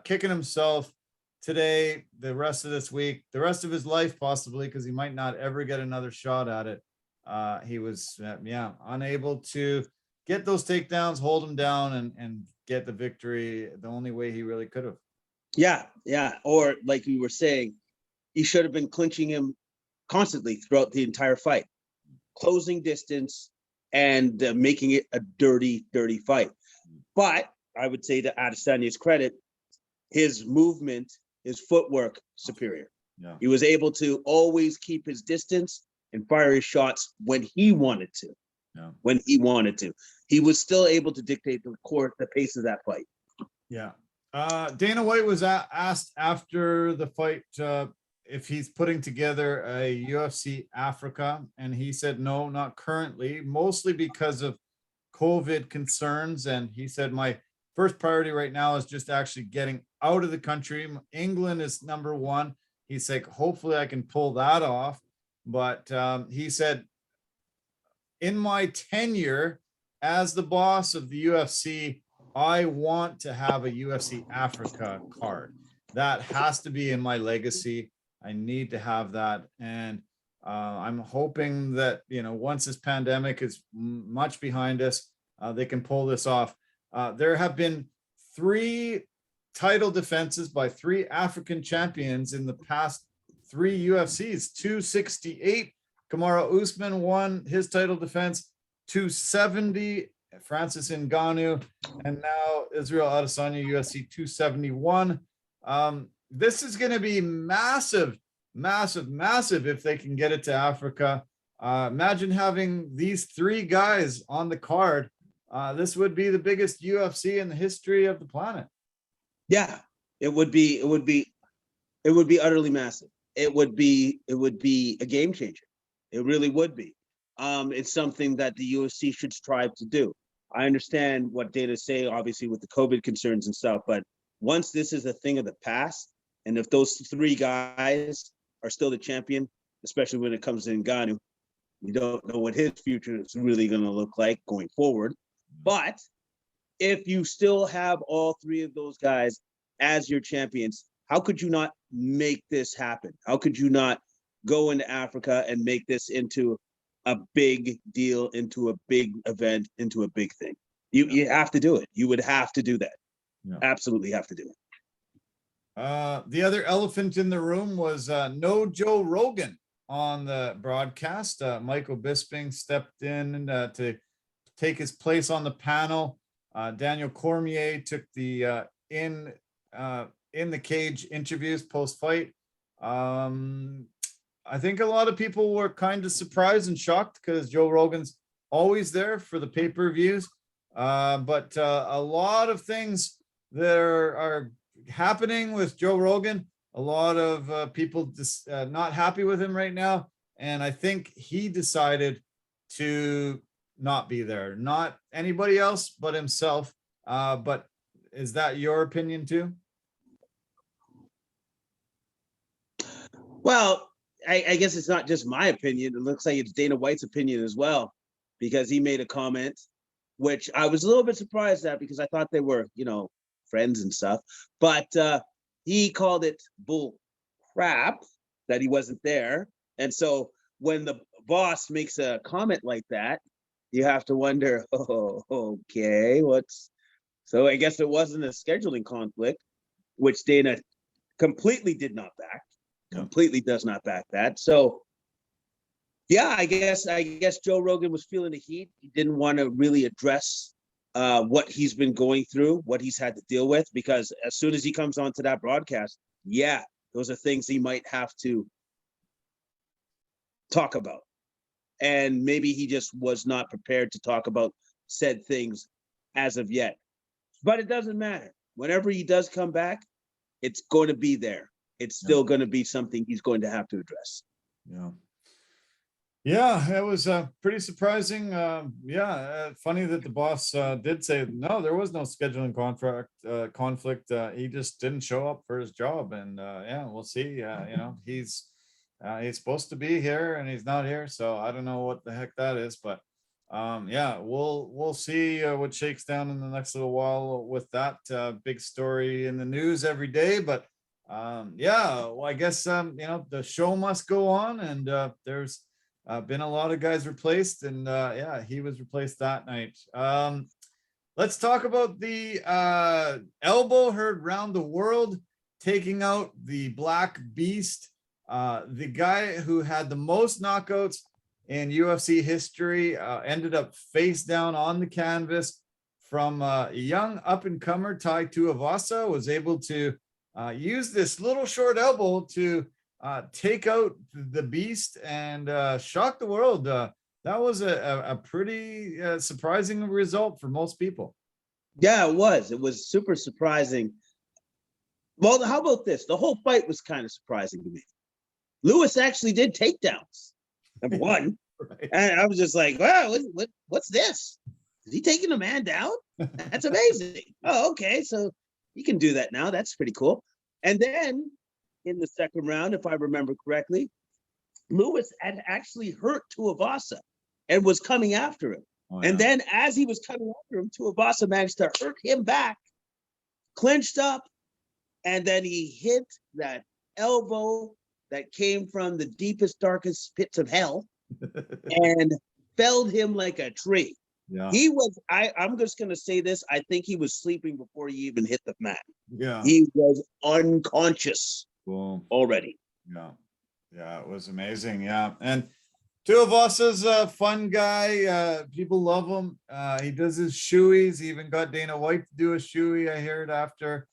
kicking himself today, the rest of this week, the rest of his life, possibly, because he might not ever get another shot at it. He was, unable to get those takedowns, hold him down, and get the victory the only way he really could have. Yeah. Or like we were saying, he should have been clinching him constantly throughout the entire fight, closing distance and making it a dirty fight. But I would say, to Adesanya's credit, his movement, his footwork, superior. Yeah. He was able to always keep his distance and fire his shots when he wanted to. Yeah. when he wanted to. He was still able to dictate the pace of that fight. Yeah. Dana White was asked after the fight if he's putting together a UFC Africa, and he said no, not currently, mostly because of COVID concerns. And he said, my first priority right now is just actually getting out of the country. England is number one. He's like, hopefully I can pull that off. But he said, in my tenure as the boss of the UFC, I want to have a UFC Africa card. That has to be in my legacy. I need to have that. And I'm hoping that, once this pandemic is much behind us, they can pull this off. There have been 3 title defenses by 3 African champions in the past 3 UFCs. 268, Kamaru Usman won his title defense. 270, Francis Ngannou, and now Israel Adesanya, UFC 271. This is going to be massive, massive, massive if they can get it to Africa. Imagine having these 3 guys on the card. This would be the biggest UFC in the history of the planet. Yeah, it would be utterly massive. It would be a game changer. It really would be. It's something that the UFC should strive to do. I understand what Dana's saying, obviously, with the COVID concerns and stuff, but once this is a thing of the past, and if those 3 guys are still the champion, especially when it comes to Ngannou, you don't know what his future is really going to look like going forward. But if you still have all 3 of those guys as your champions, how could you not make this happen? How could you not go into Africa and make this into a big deal, into a big event, into a big thing? You have to do it. You would have to do that. Yeah. Absolutely have to do it. The other elephant in the room was no Joe Rogan on the broadcast. Michael Bisping stepped in to take his place on the panel. Daniel Cormier took the in the cage interviews post-fight. I think a lot of people were kind of surprised and shocked because Joe Rogan's always there for the pay-per-views. But a lot of things that are happening with Joe Rogan, a lot of people just not happy with him right now. And I think he decided to not be there, not anybody else but himself. But is that your opinion too? Well, I guess it's not just my opinion. It looks like it's Dana White's opinion as well, because he made a comment, which I was a little bit surprised at because I thought they were, friends and stuff. But he called it bull crap that he wasn't there. And so when the boss makes a comment like that, you have to wonder, oh, okay, so I guess it wasn't a scheduling conflict, which Dana completely did not back. Completely does not back that. So yeah, I guess Joe Rogan was feeling the heat. He didn't want to really address what he's been going through, what he's had to deal with, because as soon as he comes onto that broadcast, yeah, those are things he might have to talk about. And maybe he just was not prepared to talk about said things as of yet. But it doesn't matter. Whenever he does come back, it's going to be there. It's still going to be something he's going to have to address. Yeah, it was pretty surprising. Funny that the boss did say, no, there was no scheduling conflict. He just didn't show up for his job. And we'll see. He's supposed to be here and he's not here. So I don't know what the heck that is. But we'll see what shakes down in the next little while with that big story in the news every day. But I guess the show must go on, and there's been a lot of guys replaced, and he was replaced that night. Let's talk about the elbow heard round the world, taking out the Black Beast, the guy who had the most knockouts in UFC history, ended up face down on the canvas from a young up-and-comer. Tai Tuivasa was able to use this little short elbow to take out the beast and shock the world. That was a pretty surprising result for most people. Yeah, it was. It was super surprising. Well, how about this? The whole fight was kind of surprising to me. Lewis actually did takedowns, number one. Right. And I was just like, wow, what's this? Is he taking a man down? That's amazing. Oh, okay. So he can do that now. That's pretty cool. And then in the second round, if I remember correctly, Lewis had actually hurt Tuivasa and was coming after him. Oh, and yeah. then as he was coming after him, Tuivasa managed to hurt him back, clinched up, and then he hit that elbow that came from the deepest, darkest pits of hell and felled him like a tree. Yeah. He was, I'm just going to say this. I think he was sleeping before he even hit the mat. Yeah. He was unconscious already. Yeah. Yeah. It was amazing. Yeah. And Tuivasa's a fun guy. People love him. He does his shoeys. He even got Dana White to do a shoey, I heard, after.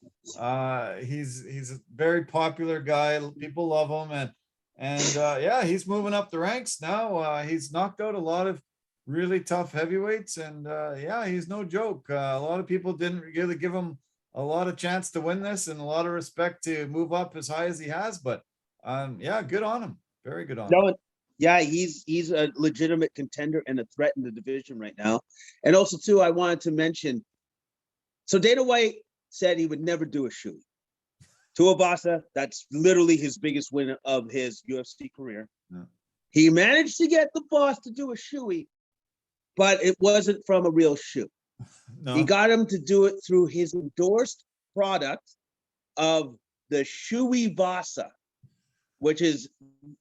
He's a very popular guy. People love him. And yeah, he's moving up the ranks now. He's knocked out a lot of really tough heavyweights, and yeah, he's no joke. A lot of people didn't really give him a lot of chance to win this, and a lot of respect to move up as high as he has. But yeah, good on him. Very good on him. Yeah, he's a legitimate contender and a threat in the division right now. And also, too, I wanted to mention, so Dana White said he would never do a shoey. Tuivasa, that's literally his biggest win of his UFC career. Yeah. He managed to get the boss to do a shoey, but it wasn't from a real shoe. No. He got him to do it through his endorsed product of the Shoey Vasa, which is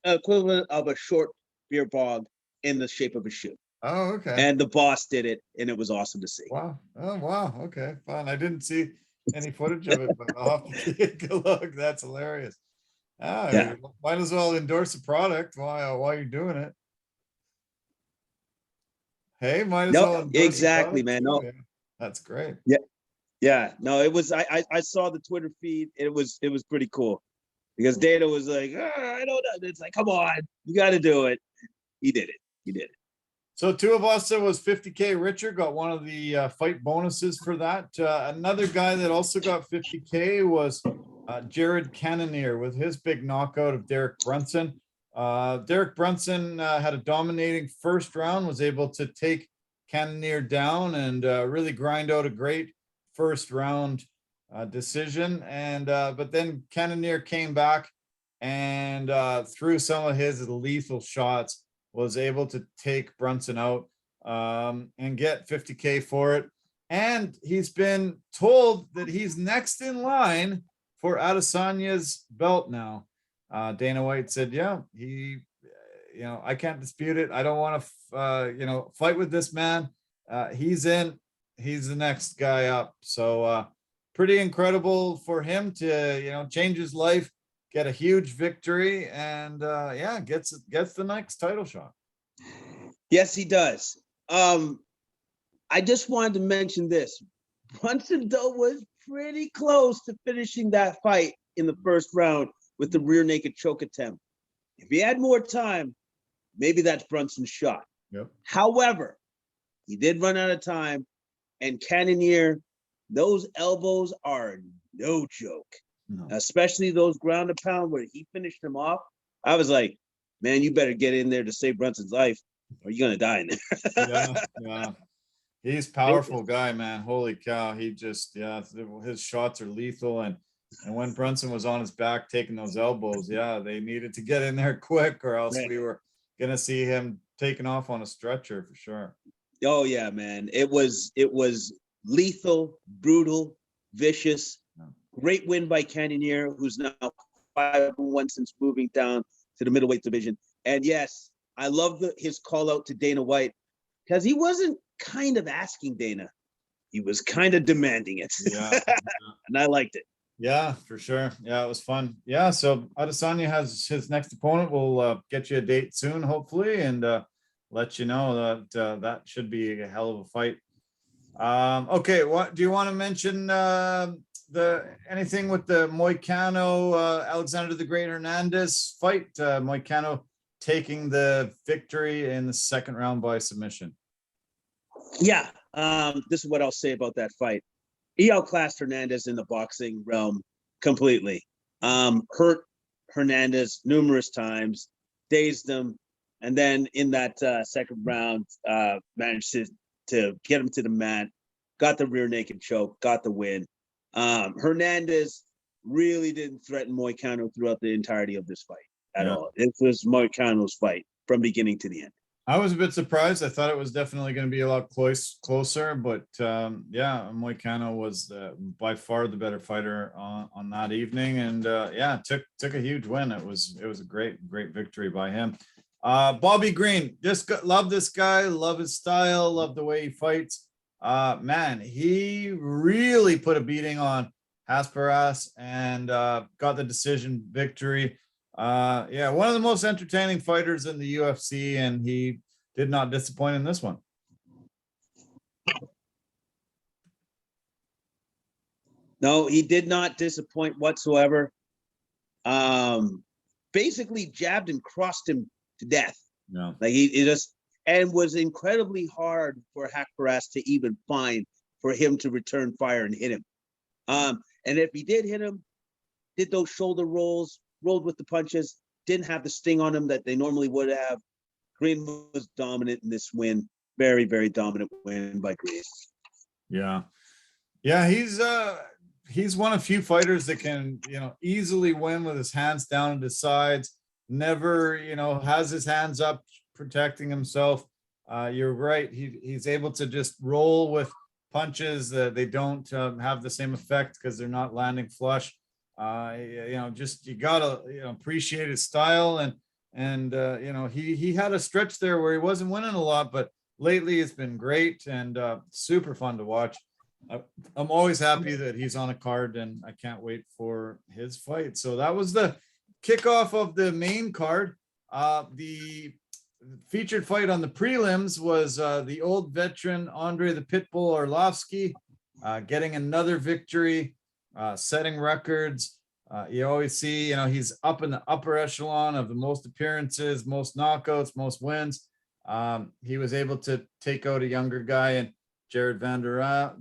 equivalent of a short beer bog in the shape of a shoe. Oh, okay. And the boss did it, and it was awesome to see. Wow. Oh, wow. Okay, fine. I didn't see any footage of it, but I'll have to take a look. That's hilarious. Yeah. Might as well endorse a product while you're doing it. Hey, might as well. Exactly, man. No, yeah. That's great. Yeah. No, it was. I saw the Twitter feed. It was pretty cool because Dana was like, I don't know. It's like, come on, you got to do it. He did it. So Tuivasa was 50K richer, got one of the fight bonuses for that. Another guy that also got 50K was Jared Cannonier with his big knockout of Derek Brunson. Derek Brunson had a dominating first round, was able to take Cannonier down and really grind out a great first round decision. And but then Cannonier came back and through some of his lethal shots was able to take Brunson out and get 50K for it. And he's been told that he's next in line for Adesanya's belt now. Dana White said, yeah, he, I can't dispute it. I don't want to, fight with this man. He's in, he's the next guy up. So pretty incredible for him to, change his life, get a huge victory, and yeah, gets the next title shot. Yes, he does. I just wanted to mention this. Brunson, though, was pretty close to finishing that fight in the first round with the rear naked choke attempt. If he had more time, maybe that's Brunson's shot. Yep. However, he did run out of time, and Cannonier, those elbows are no joke. No. Especially those ground and pound where he finished him off. I was like, man, you better get in there to save Brunson's life, or you're gonna die in there. Yeah. He's powerful guy, man. Holy cow. He just, his shots are lethal. And when Brunson was on his back taking those elbows, they needed to get in there quick, or else we were going to see him taken off on a stretcher for sure. Oh, yeah, man. It was lethal, brutal, vicious. Great win by Cannonier, who's now 5-1 since moving down to the middleweight division. And yes, I love his call out to Dana White, because he wasn't kind of asking Dana. He was kind of demanding it. Yeah. And I liked it. Yeah, for sure. Yeah, it was fun. Yeah, so Adesanya has his next opponent. We'll get you a date soon, hopefully, and let you know that that should be a hell of a fight. Okay, what do you want to mention? Anything with the Moicano Alexander the Great Hernandez fight? Moicano taking the victory in the second round by submission. Yeah, this is what I'll say about that fight. He outclassed Hernandez in the boxing realm completely. Hurt Hernandez numerous times, dazed him, and then in that second round, managed to get him to the mat, got the rear naked choke, got the win. Hernandez really didn't threaten Moicano throughout the entirety of this fight at all. It was Moicano's fight from beginning to the end. I was a bit surprised. I thought it was definitely going to be a lot closer, but yeah, Moicano was by far the better fighter on that evening, and yeah, took a huge win. It was a great victory by him. Bobby Green, just love this guy, love his style, love the way he fights. Man, he really put a beating on Hasparas and got the decision victory. Yeah, one of the most entertaining fighters in the UFC, and he did not disappoint in this one. No, he did not disappoint whatsoever. Basically jabbed and crossed him to death. Yeah. Like he just, and was incredibly hard for Hasparas to even find for him to return fire and hit him. And if he did hit him, did those shoulder rolls, rolled with the punches, didn't have the sting on him that they normally would have. Green was dominant in this win. Very, very dominant win by Green. Yeah. Yeah, he's one of few fighters that can, easily win with his hands down at his sides, never, has his hands up protecting himself. You're right. He's able to just roll with punches that they don't have the same effect because they're not landing flush. Just you gotta appreciate his style, and he had a stretch there where he wasn't winning a lot, but lately it's been great and super fun to watch. I'm always happy that he's on a card, and I can't wait for his fight. So that was the kickoff of the main card. The featured fight on the prelims was the old veteran Andre the Pitbull Arlovsky getting another victory, setting records. You always see, he's up in the upper echelon of the most appearances, most knockouts, most wins. He was able to take out a younger guy and Jared Vandera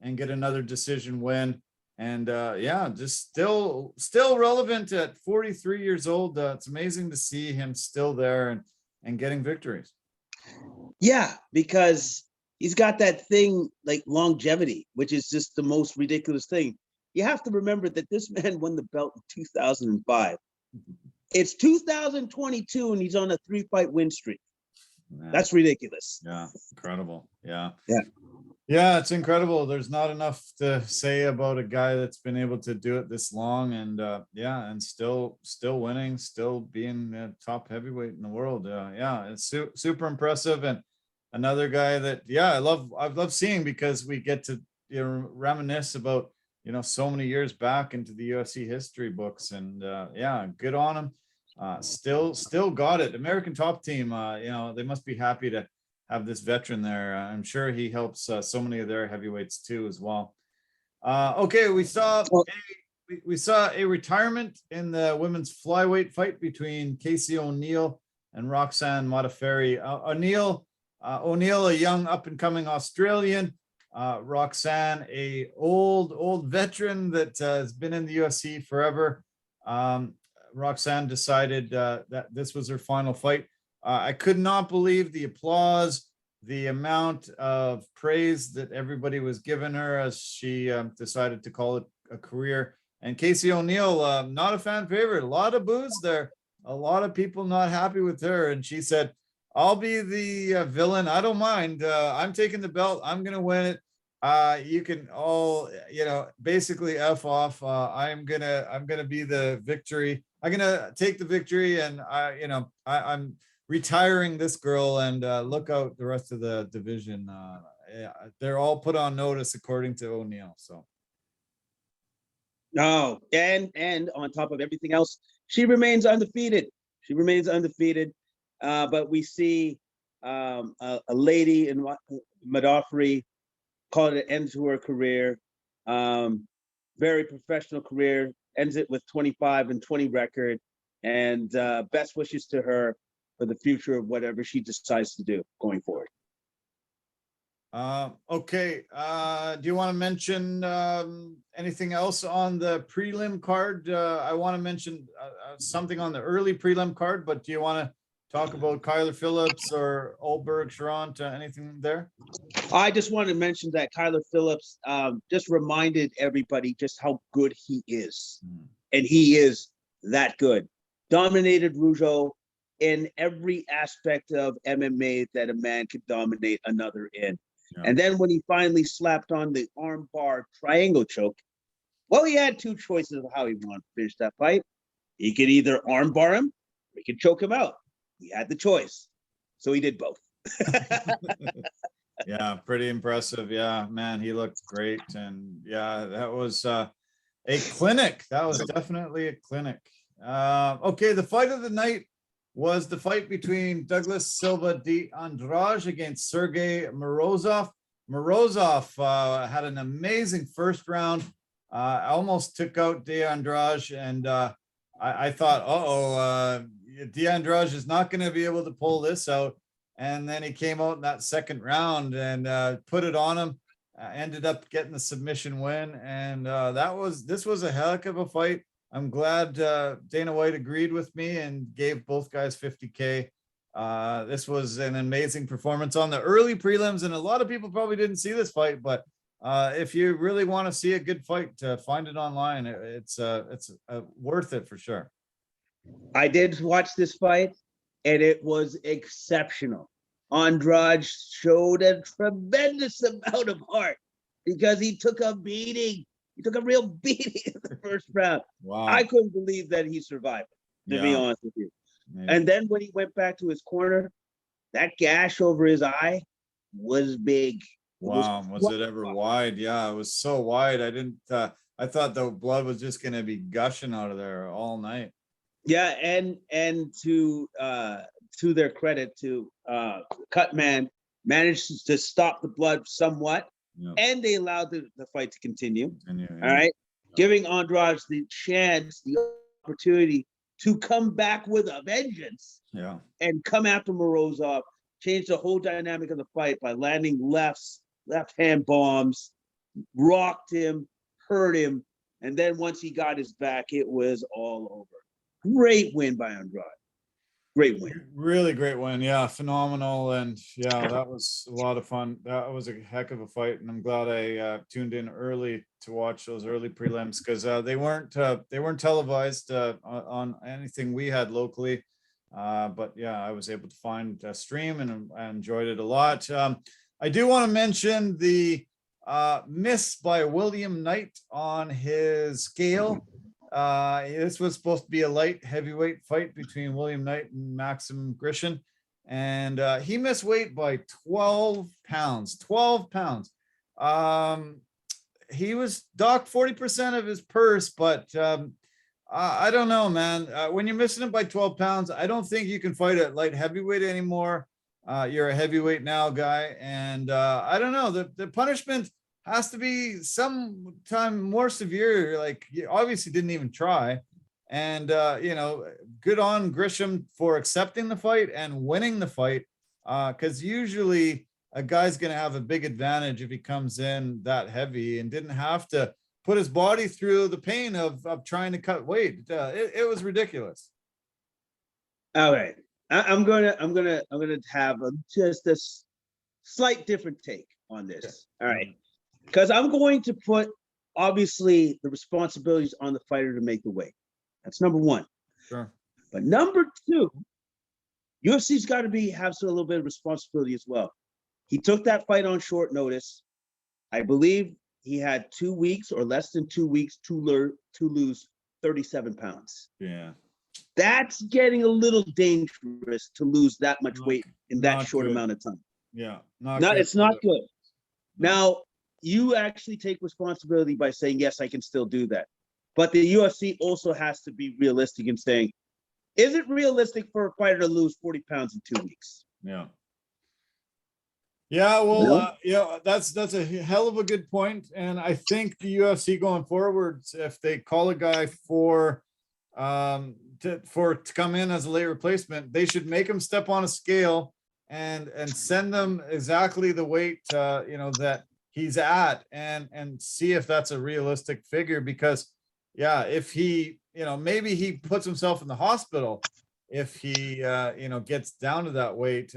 and get another decision win. And yeah, just still relevant at 43 years old. It's amazing to see him still there and getting victories. Yeah, because he's got that thing like longevity, which is just the most ridiculous thing. You have to remember that this man won the belt in 2005. It's 2022 and he's on a 3-fight win streak. Man. That's ridiculous. Yeah, incredible. Yeah. Yeah. Yeah, it's incredible. There's not enough to say about a guy that's been able to do it this long, and yeah, and still winning, still being a top heavyweight in the world. Yeah, it's super impressive, and another guy that I've loved seeing, because we get to reminisce about so many years back into the UFC history books, and yeah, good on him. Still got it. American Top Team. They must be happy to have this veteran there. I'm sure he helps so many of their heavyweights too as well. Okay, we saw a retirement in the women's flyweight fight between Casey O'Neill and Roxanne Modafferi. O'Neill, a young up and coming Australian. Roxanne, a old veteran that has been in the UFC forever. Roxanne decided that this was her final fight. I could not believe the applause, the amount of praise that everybody was giving her as she decided to call it a career. And Casey O'Neill, not a fan favorite, a lot of boos there, a lot of people not happy with her. And she said, I'll be the villain. I don't mind. I'm taking the belt. I'm going to win it. You can all, basically F off. I'm going to be the victory. I'm going to take the victory, and I'm retiring this girl, and look out the rest of the division. They're all put on notice according to O'Neill. So. No, and on top of everything else, she remains undefeated. But we see a lady in Modafferi call it an end to her career. Very professional career, ends it with 25-20 record. And best wishes to her for the future of whatever she decides to do going forward. Okay. Do you want to mention anything else on the prelim card? I want to mention something on the early prelim card, but do you want to talk about Kyler Phillips or Olberg, Sharant, anything there? I just wanted to mention that Kyler Phillips just reminded everybody just how good he is. And he is that good. Dominated Rougeau in every aspect of MMA that a man could dominate another in. Yeah. And then when he finally slapped on the armbar triangle choke, well, he had two choices of how he wanted to finish that fight. He could either armbar him or he could choke him out. He had the choice. So he did both. Yeah, pretty impressive. Yeah, man, he looked great. And yeah, that was a clinic. That was definitely a clinic. Okay, the fight of the night was the fight between Douglas Silva de Andrade against Sergey Morozov. Morozov had an amazing first round. Almost took out de Andrade, and I thought, de Andrade is not going to be able to pull this out. And then he came out in that second round and put it on him. Ended up getting the submission win, and this was a heck of a fight. I'm glad Dana White agreed with me and gave both guys $50K. This was an amazing performance on the early prelims, and a lot of people probably didn't see this fight, but if you really want to see a good fight, find it online. It's worth it for sure. I did watch this fight, and it was exceptional. Andrade showed a tremendous amount of heart because he took a beating. He took a real beating in the first round. Wow. I couldn't believe that he survived, to be honest with you. Maybe. And then when he went back to his corner, that gash over his eye was big. Wow. Was it ever wide? Yeah, it was so wide. I thought the blood was just going to be gushing out of there all night. Yeah. And to their credit, Cut Man managed to stop the blood somewhat. Yep. And they allowed the fight to continue. Yeah. All right. Yep. Giving Andrade the chance, the opportunity to come back with a vengeance. Yeah. And come after Morozov, change the whole dynamic of the fight by landing left hand bombs, rocked him, hurt him. And then once he got his back, it was all over. Great win by Andrade. Great win. Really great win. Yeah, phenomenal. And yeah, that was a lot of fun. That was a heck of a fight. And I'm glad I tuned in early to watch those early prelims because they weren't televised on anything we had locally. But yeah, I was able to find a stream and I enjoyed it a lot. I do want to mention the miss by William Knight on his scale. This was supposed to be a light heavyweight fight between William Knight and Maxim Grishin, and he missed weight by 12 pounds. 12 pounds. He was docked 40% of his purse, but I don't know, man. When you're missing it by 12 pounds, I don't think you can fight at light heavyweight anymore. You're a heavyweight now guy, and I don't know. The punishment has to be sometime more severe. Like, you obviously didn't even try. And, good on Grisham for accepting the fight and winning the fight. Because usually a guy's going to have a big advantage if he comes in that heavy and didn't have to put his body through the pain of trying to cut weight. It was ridiculous. All right. I'm gonna have just a slight different take on this. All right. Because I'm going to put, obviously, the responsibilities on the fighter to make the weight. That's number one. Sure. But number two, UFC's got to have a little bit of responsibility as well. He took that fight on short notice. I believe he had 2 weeks or less than 2 weeks to lose 37 pounds. Yeah. That's getting a little dangerous to lose that much weight in that short amount of time. Yeah. It's not good. Now, you actually take responsibility by saying, yes, I can still do that. But the UFC also has to be realistic in saying, is it realistic for a fighter to lose 40 pounds in 2 weeks? Yeah. Yeah, well, that's a hell of a good point. And I think the UFC going forward, if they call a guy for to come in as a late replacement, they should make him step on a scale and send them exactly the weight that he's at, and see if that's a realistic figure. Because yeah, if he, maybe he puts himself in the hospital if he gets down to that weight.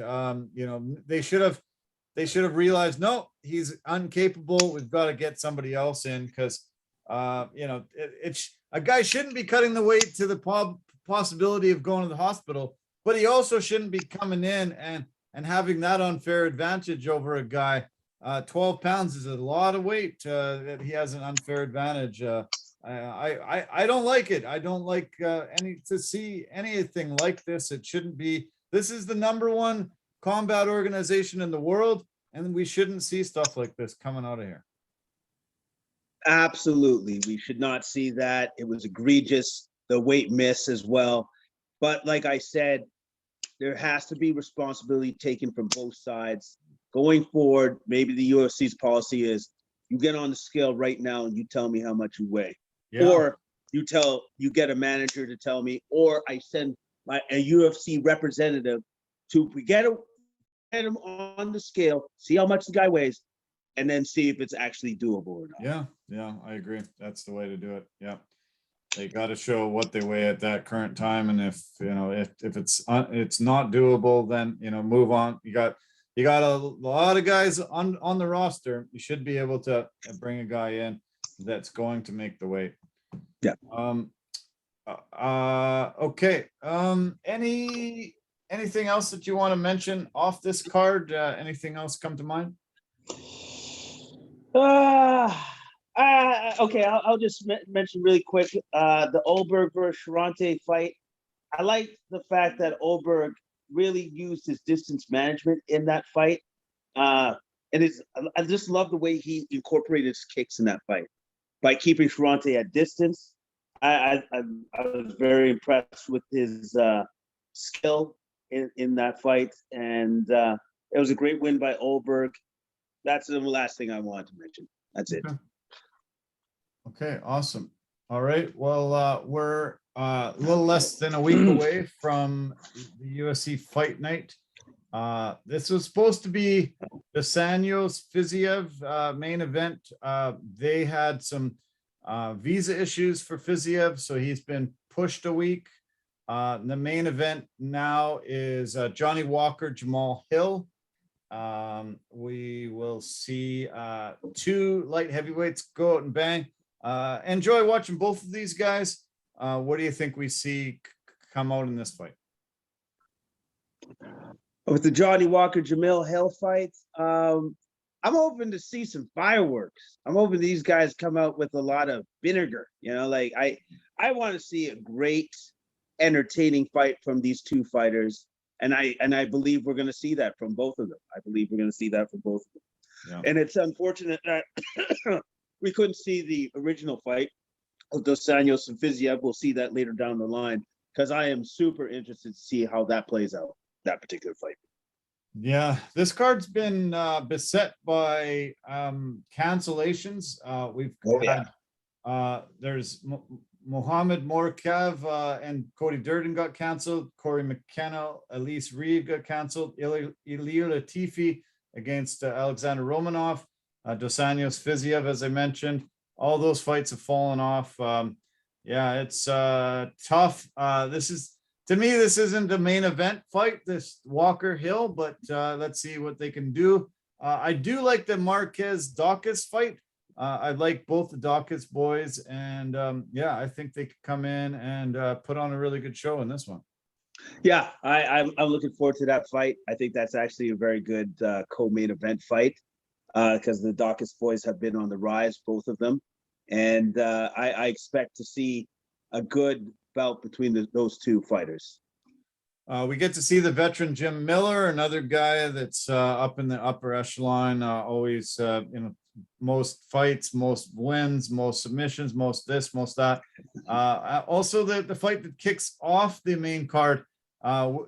They should have realized, no, he's incapable. We've got to get somebody else in, because a guy shouldn't be cutting the weight to the possibility of going to the hospital, but he also shouldn't be coming in and having that unfair advantage over a guy. 12 pounds is a lot of weight that he has an unfair advantage. I don't like it. I don't like to see anything like this. It shouldn't be. This is the #1 combat organization in the world, and we shouldn't see stuff like this coming out of here. Absolutely. We should not see that. It was egregious, the weight miss as well. But like I said, there has to be responsibility taken from both sides. Going forward, maybe the UFC's policy is you get on the scale right now and you tell me how much you weigh. Yeah. Or you get a manager to tell me, or I send a UFC representative to get him on the scale, see how much the guy weighs, and then see if it's actually doable or not. Yeah, I agree. That's the way to do it. Yeah, they got to show what they weigh at that current time, and if it's not doable, then move on. You got a lot of guys on the roster. You should be able to bring a guy in that's going to make the weight. Yeah. Okay. Anything else that you want to mention off this card? Anything else come to mind? Okay, I'll just mention really quick the Olberg versus Charante fight. I like the fact that Olberg really used his distance management in that fight. I just love the way he incorporated his kicks in that fight by keeping Charante at distance. I was very impressed with his skill in that fight, and it was a great win by Olberg. That's the last thing I wanted to mention. That's it. Okay, awesome. All right. Well, we're a little less than a week away from the UFC Fight Night. This was supposed to be the Sanyos Fiziev main event. They had some visa issues for Fiziev, so he's been pushed a week. The main event now is Johnny Walker, Jamal Hill. We will see 2 light heavyweights go out and bang. Enjoy watching both of these guys. What do you think we see come out in this fight? With the Johnny Walker, Jamil Hill fight, I'm hoping to see some fireworks. I'm hoping these guys come out with a lot of vinegar. I want to see a great, entertaining fight from these 2 fighters. And I believe we're going to see that from both of them. Yeah. And it's unfortunate that we couldn't see the original fight of Dos Anjos and Fiziev. We'll see that later down the line, because I am super interested to see how that plays out, that particular fight. Yeah, this card's been beset by cancellations. There's Mohamed Morkav and Cody Durden got canceled. Corey McKenna, Elise Reed got canceled. Ilir Latifi against Alexander Romanov. Dos Anjos Fiziev, as I mentioned. All those fights have fallen off. It's tough. To me, this isn't a main event fight, this Walker Hill, but let's see what they can do. I do like the Marquez Dawkins fight. I like both the Dawkins boys, and I think they could come in and put on a really good show in this one. Yeah, I'm looking forward to that fight. I think that's actually a very good co-main event fight, because the Dawkins boys have been on the rise, both of them, and I expect to see a good bout between those 2 fighters. We get to see the veteran Jim Miller, another guy that's up in the upper echelon, always most fights, most wins, most submissions, most this, most that. Also, the fight that kicks off the main card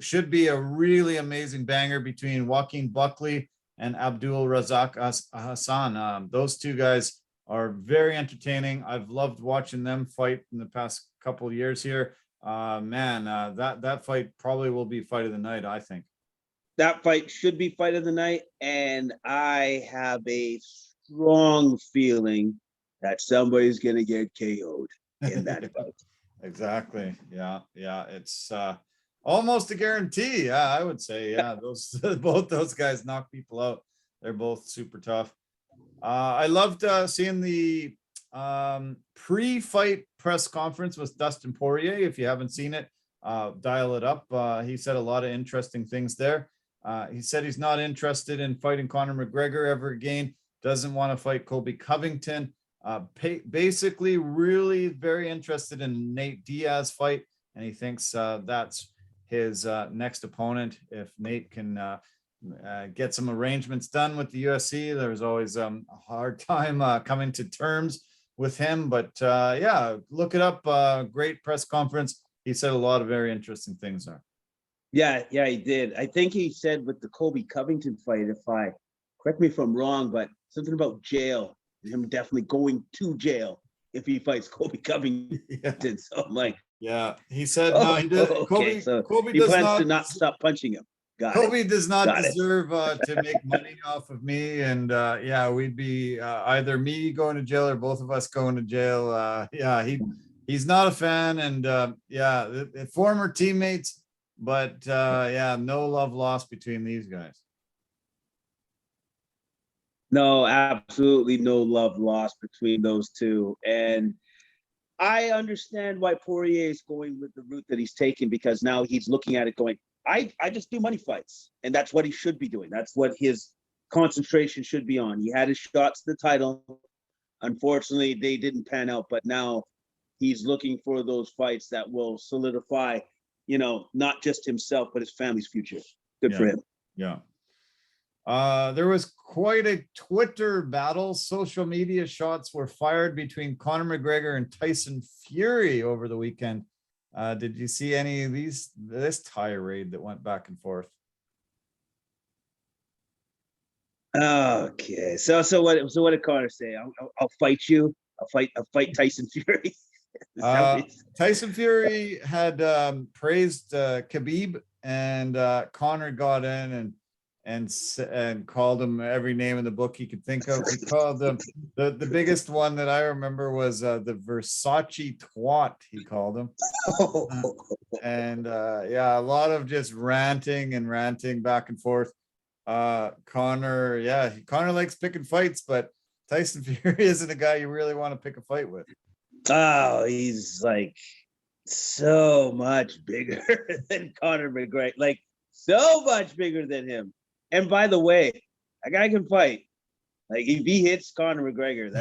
should be a really amazing banger between Joaquin Buckley and Abdul Razak Hassan. Those 2 guys are very entertaining. I've loved watching them fight in the past couple of years here. That fight probably will be fight of the night, I think. That fight should be fight of the night, and I have a strong feeling that somebody's going to get KO'd in that fight. Exactly. Yeah. It's almost a guarantee. Yeah, I would say. Yeah, those both those guys knock people out. They're both super tough. I loved seeing the pre-fight press conference with Dustin Poirier. If you haven't seen it, dial it up. He said a lot of interesting things there. He said he's not interested in fighting Conor McGregor ever again. Doesn't want to fight Colby Covington. Basically, really very interested in Nate Diaz fight, and he thinks that's his next opponent. If Nate can get some arrangements done with the UFC, there's always a hard time coming to terms with him. But yeah, look it up. Great press conference. He said a lot of very interesting things there. Yeah, he did. I think he said with the Colby Covington fight, correct me if I'm wrong, but something about jail, him definitely going to jail if he fights Colby Covington. Yeah. So I'm like, yeah, he said no, he did. Okay, Colby he does plans to not stop punching him. Colby does not deserve to make money off of me, and yeah, we'd be either me going to jail or both of us going to jail. Yeah, he's not a fan, and yeah, the former teammates, but yeah, no love lost between these guys. No, absolutely no love lost between those two, and I understand why Poirier is going with the route that he's taking, because now he's looking at it going, I just do money fights, and that's what he should be doing. That's what his concentration should be on. He had his shots to the title. Unfortunately, they didn't pan out, but now he's looking for those fights that will solidify, not just himself, but his family's future. Good for him. Yeah. There was quite a Twitter battle. Social media shots were fired between Conor McGregor and Tyson Fury over the weekend. Did you see any of this tirade that went back and forth? Okay, so what did Conor say? I'll fight you. I'll fight Tyson Fury. Tyson Fury had praised Khabib, and Conor got in and called him every name in the book he could think of. He called him the biggest one that I remember was the Versace twat, he called him. And yeah, a lot of just ranting back and forth. Conor likes picking fights, but Tyson Fury isn't a guy you really want to pick a fight with. Oh, he's like so much bigger than Conor McGregor, like so much bigger than him. And by the way, that guy can fight. Like if he hits Conor McGregor,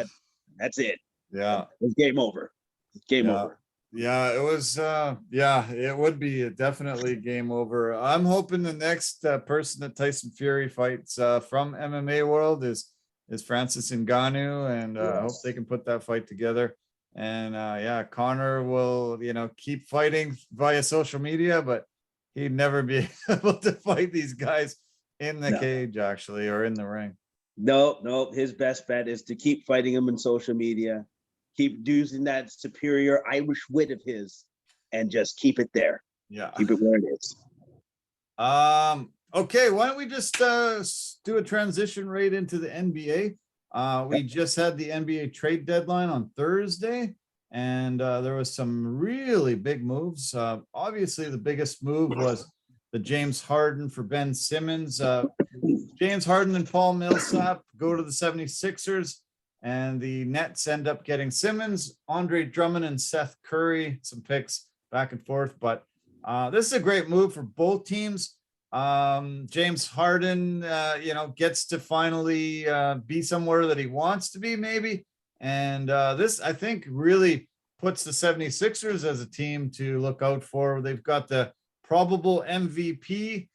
that's it. Yeah, it's game over. It's game over. Yeah, it was. Yeah, it would be definitely game over. I'm hoping the next person that Tyson Fury fights from MMA world is Francis Ngannou, and I hope they can put that fight together. And yeah, Conor will, keep fighting via social media, but he'd never be able to fight these guys in the cage, actually, or in the ring. No. His best bet is to keep fighting him in social media, keep using that superior Irish wit of his, and just keep it there. Yeah, keep it where it is. Okay, why don't we just do a transition right into the NBA? We just had the NBA trade deadline on Thursday, and there was some really big moves. Obviously, the biggest move was the James Harden for Ben Simmons. James Harden and Paul Millsap go to the 76ers, and the Nets end up getting Simmons, Andre Drummond, and Seth Curry, some picks back and forth. But this is a great move for both teams. James Harden, gets to finally be somewhere that he wants to be, maybe. And this, I think, really puts the 76ers as a team to look out for. They've got the probable MVP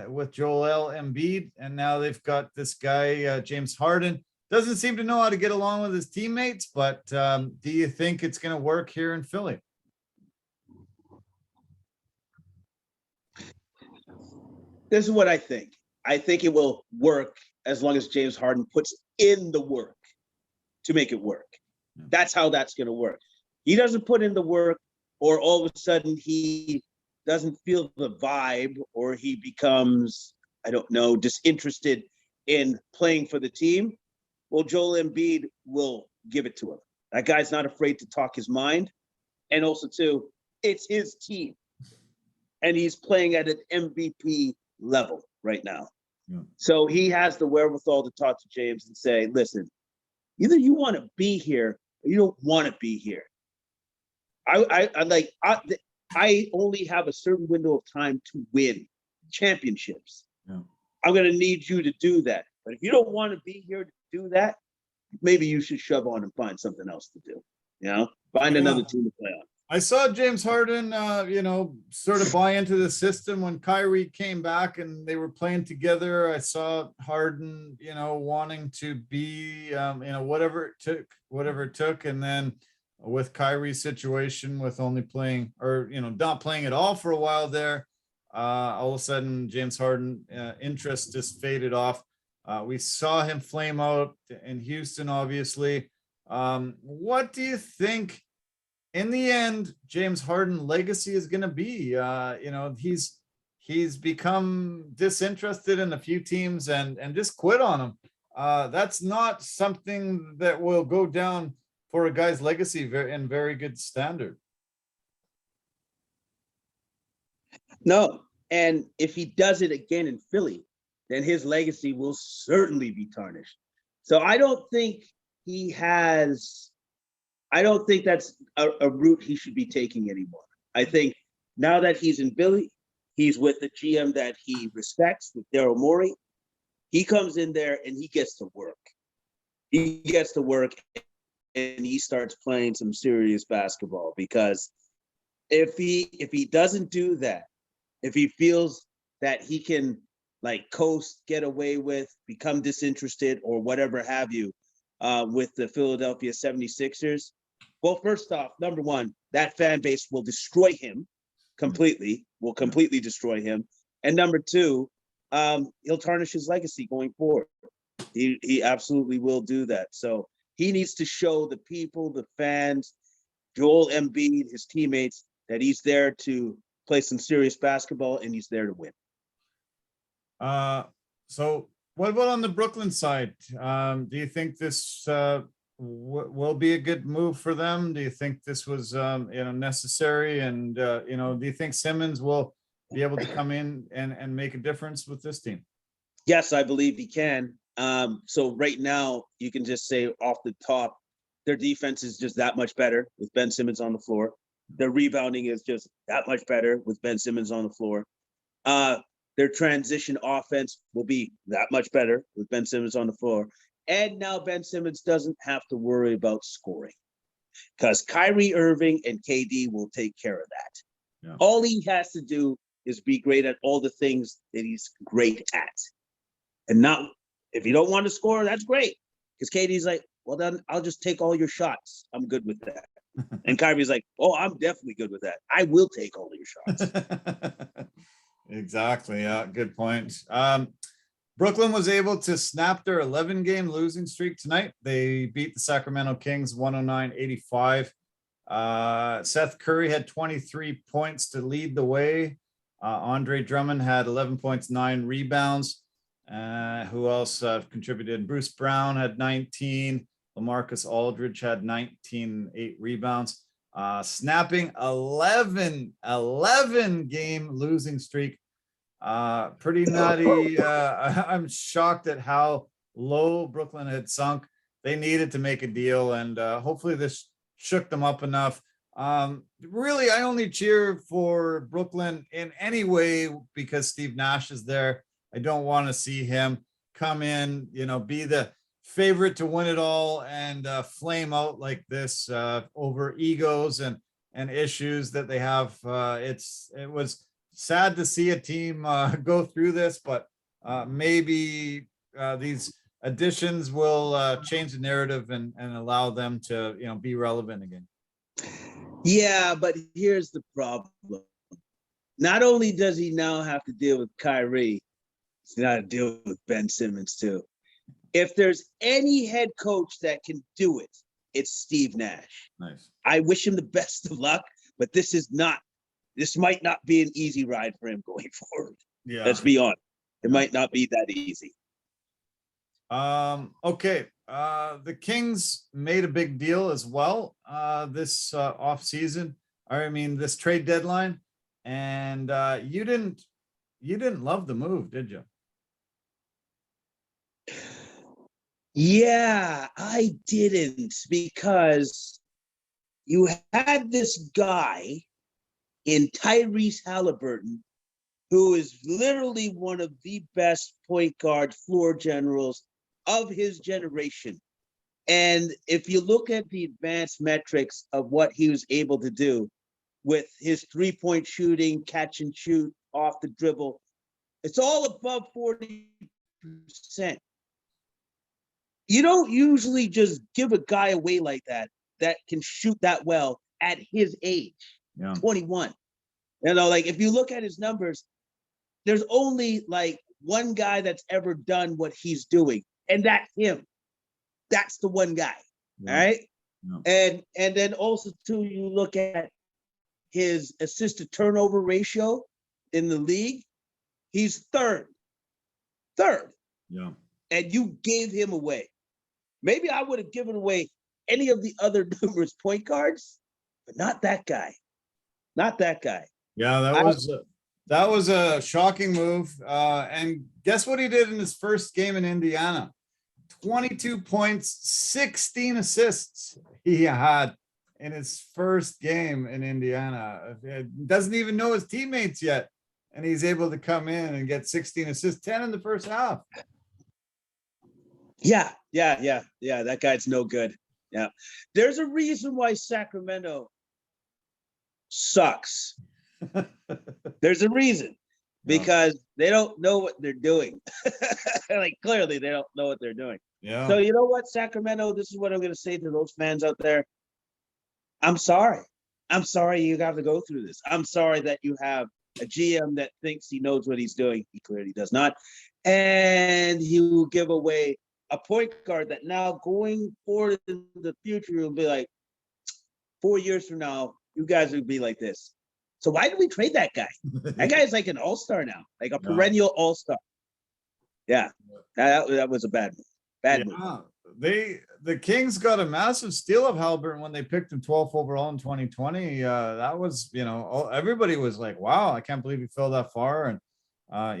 with Joel Embiid, and now they've got this guy, James Harden. Doesn't seem to know how to get along with his teammates, but do you think it's going to work here in Philly? This is what I think. I think it will work as long as James Harden puts in the work to make it work. That's how that's going to work. He doesn't put in the work, or all of a sudden he doesn't feel the vibe, or he becomes, I don't know, disinterested in playing for the team, well, Joel Embiid will give it to him. That guy's not afraid to talk his mind. And also, too, it's his team. And he's playing at an MVP level right now. Yeah. So he has the wherewithal to talk to James and say, listen, either you want to be here or you don't want to be here. I only have a certain window of time to win championships. Yeah. I'm going to need you to do that. But if you don't want to be here to do that, maybe you should shove on and find something else to do. You know, find another team to play on. I saw James Harden, sort of buy into the system when Kyrie came back and they were playing together. I saw Harden, wanting to be, whatever it took. And then with Kyrie's situation with only playing or, not playing at all for a while there, all of a sudden James Harden interest just faded off. We saw him flame out in Houston, obviously. What do you think in the end James Harden legacy is going to be? He's become disinterested in a few teams and just quit on them. That's not something that will go down for a guy's legacy in very good standard. No, and if he does it again in Philly, then his legacy will certainly be tarnished. So I don't think that's a route he should be taking anymore. I think now that he's in Philly, he's with the GM that he respects, with Daryl Morey. He comes in there and he gets to work. He gets to work and he starts playing some serious basketball, because if he doesn't do that, if he feels that he can coast, get away with, become disinterested or whatever have you, with the Philadelphia 76ers, well, first off, number one, that fan base will destroy him completely, destroy him. And number two, he'll tarnish his legacy going forward. He absolutely will do that. So he needs to show the people, the fans, Joel Embiid, his teammates, that he's there to play some serious basketball and he's there to win. So what about on the Brooklyn side? Do you think this will be a good move for them? Do you think this was necessary? And do you think Simmons will be able to come in and make a difference with this team? Yes, I believe he can. So right now, you can just say off the top, their defense is just that much better with Ben Simmons on the floor. Their rebounding is just that much better with Ben Simmons on the floor. Their transition offense will be that much better with Ben Simmons on the floor. And now Ben Simmons doesn't have to worry about scoring, because Kyrie Irving and KD will take care of that. Yeah. All he has to do is be great at all the things that he's great at. And not, if you don't want to score, that's great. Because KD's like, well, then I'll just take all your shots. I'm good with that. And Kyrie's like, oh, I'm definitely good with that. I will take all your shots. Exactly. Yeah, good point. Brooklyn was able to snap their 11-game losing streak tonight. They beat the Sacramento Kings 109-85. Seth Curry had 23 points to lead the way. Andre Drummond had 11 points, 9 rebounds. Who else contributed? Bruce Brown had 19. LaMarcus Aldridge had 19, 8 rebounds. Snapping 11 game losing streak. Pretty nutty. I'm shocked at how low Brooklyn had sunk. They needed to make a deal, and hopefully this shook them up enough. Really, I only cheer for Brooklyn in any way because Steve Nash is there. I don't want to see him come in, be the favorite to win it all and flame out like this over egos and issues that they have. It was sad to see a team go through this, but maybe these additions will change the narrative and allow them to, be relevant again. Yeah, but here's the problem. Not only does he now have to deal with Kyrie, he's got to deal with Ben Simmons too. If there's any head coach that can do it, it's Steve Nash. Nice. I wish him the best of luck, but this might not be an easy ride for him going forward. Yeah. Let's be honest. It might not be that easy. Okay. The Kings made a big deal as well this off season. I mean, this trade deadline, and you didn't love the move, did you? Yeah, I didn't, because you had this guy in Tyrese Halliburton, who is literally one of the best point guard floor generals of his generation. And if you look at the advanced metrics of what he was able to do with his three-point shooting, catch and shoot off the dribble, it's all above 40%. You don't usually just give a guy away like that can shoot that well at his age, 21. You know, like if you look at his numbers, there's only like one guy that's ever done what he's doing, and that's him. That's the one guy. All right. And then also too, you look at his assist to turnover ratio in the league, he's third. Yeah. And you gave him away. Maybe I would have given away any of the other numerous point guards, but not that guy. Not that guy. Yeah, that was a shocking move. And guess what he did in his first game in Indiana? 22 points, 16 assists he had in his first game in Indiana. Doesn't even know his teammates yet, and he's able to come in and get 16 assists, 10 in the first half. Yeah. That guy's no good. Yeah. There's a reason why Sacramento sucks. There's a reason. Because they don't know what they're doing. Like, clearly they don't know what they're doing. Yeah. So you know what, Sacramento, this is what I'm going to say to those fans out there. I'm sorry. I'm sorry you have to go through this. I'm sorry that you have a GM that thinks he knows what he's doing. He clearly does not. And he will give away a point guard that now going forward in the future will be like, 4 years from now, you guys will be like this. So why did we trade that guy? That guy is like an all-star now, like a perennial all-star. Yeah, that was a bad move. Bad move. The Kings got a massive steal of Halliburton when they picked him 12th overall in 2020. That was, everybody was like, wow, I can't believe he fell that far. And,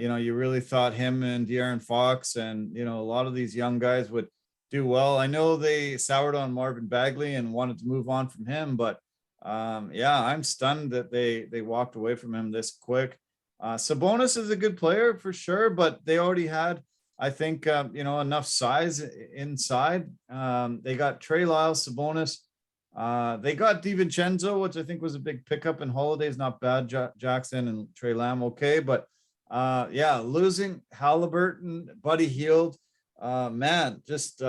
you really thought him and De'Aaron Fox and, a lot of these young guys would do well. I know they soured on Marvin Bagley and wanted to move on from him, but I'm stunned that they walked away from him this quick. Sabonis is a good player for sure, but they already had, I think, enough size inside. They got Trey Lyles, Sabonis. They got DiVincenzo, which I think was a big pickup, and Holiday's not bad. Jackson and Trey Lamb, okay, but losing Halliburton, Buddy Hield, just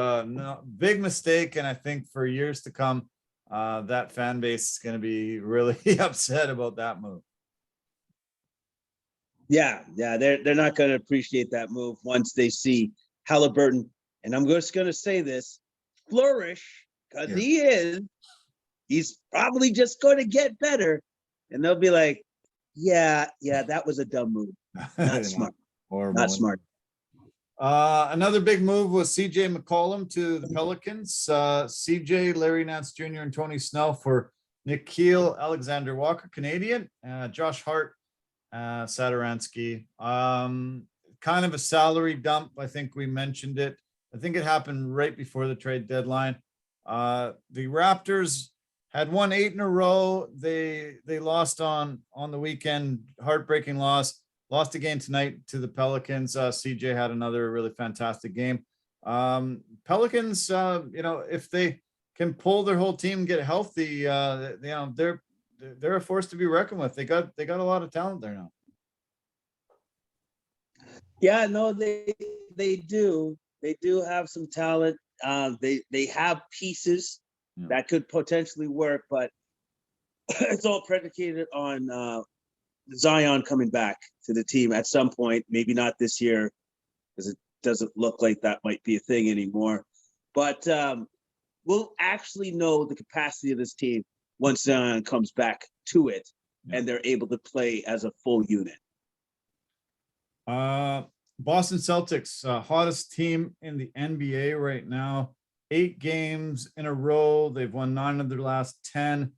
big mistake, and I think for years to come, that fan base is going to be really upset about that move. Yeah, they're not going to appreciate that move once they see Halliburton, and I'm just going to say this, flourish, because he's probably just going to get better, and they'll be like, yeah, that was a dumb move. Not smart. Horrible. Not smart. Another big move was CJ McCollum to the Pelicans. CJ, Larry Nance Jr., and Tony Snell for Nickeil Alexander-Walker, Canadian. Josh Hart, Sadaransky. Kind of a salary dump. I think we mentioned it. I think it happened right before the trade deadline. The Raptors had won 8 in a row. They lost on the weekend, heartbreaking loss. Lost again tonight to the Pelicans. CJ had another really fantastic game. Pelicans, if they can pull their whole team, get healthy, they're a force to be reckoned with. They got a lot of talent there now. Yeah, no, they do. They do have some talent. They have pieces that could potentially work, but it's all predicated on Zion coming back to the team at some point, maybe not this year, because it doesn't look like that might be a thing anymore. But we'll actually know the capacity of this team once Zion comes back to it, Yeah. and they're able to play as a full unit. Boston Celtics, hottest team in the NBA right now. 8 games in a row. They've won 9 of their last 10.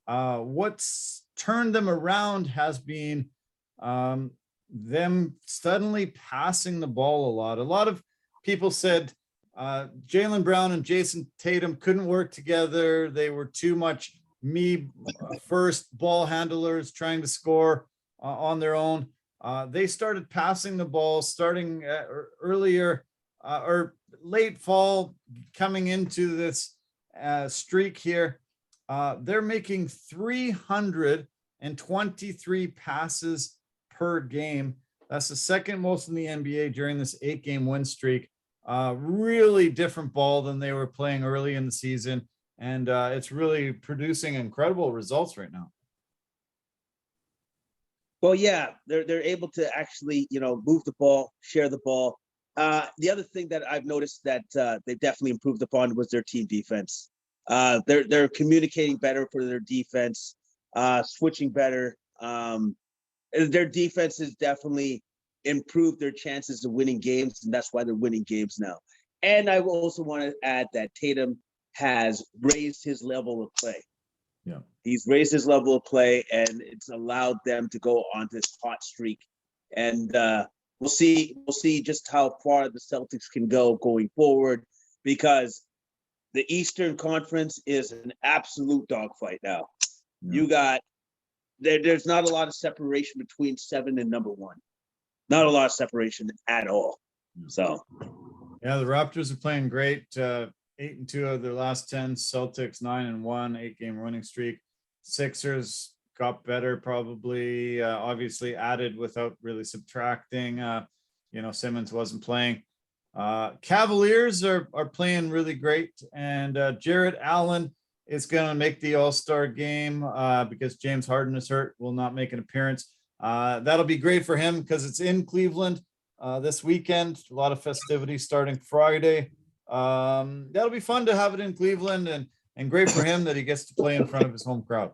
What's turned them around has been them suddenly passing the ball a lot. A lot of people said Jaylen Brown and Jason Tatum couldn't work together. They were too much first ball handlers trying to score on their own. They started passing the ball starting earlier or late fall, coming into this streak here. They're making 323 passes per game. That's the second most in the NBA during this 8-game win streak. Really different ball than they were playing early in the season. And it's really producing incredible results right now. Well, yeah, they're able to actually, move the ball, share the ball. The other thing that I've noticed that they definitely improved upon was their team defense. They're communicating better for their defense, switching better. Their defense has definitely improved their chances of winning games, and that's why they're winning games now. And I also want to add that Tatum has raised his level of play. Yeah, he's raised his level of play, and it's allowed them to go on this hot streak. And we'll see just how far the Celtics can go going forward, because the Eastern Conference is an absolute dogfight now. Yeah. You got there's not a lot of separation between 7 and number 1. Not a lot of separation at all. So, yeah, the Raptors are playing great. 8-2 of their last 10. Celtics 9-1, 8-game winning streak. Sixers got better, probably. Obviously added without really subtracting. Simmons wasn't playing. Cavaliers are playing really great, and Jarrett Allen is going to make the All-Star game because James Harden is hurt, will not make an appearance. That'll be great for him because it's in Cleveland this weekend. A lot of festivities starting Friday. That'll be fun to have it in Cleveland, and great for him that he gets to play in front of his home crowd.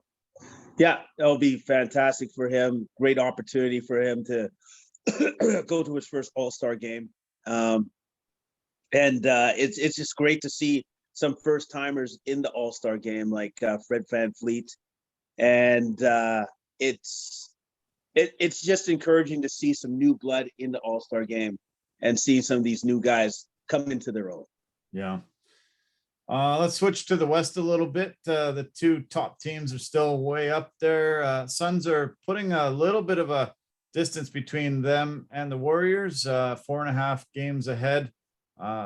Yeah, that'll be fantastic for him. Great opportunity for him to go to his first All-Star game. And it's just great to see some first timers in the All-Star game, like Fred VanVleet. And it's just encouraging to see some new blood in the All-Star game and see some of these new guys come into their own. Yeah. Let's switch to the West a little bit. The 2 top teams are still way up there. Suns are putting a little bit of a distance between them and the Warriors, 4.5 games ahead.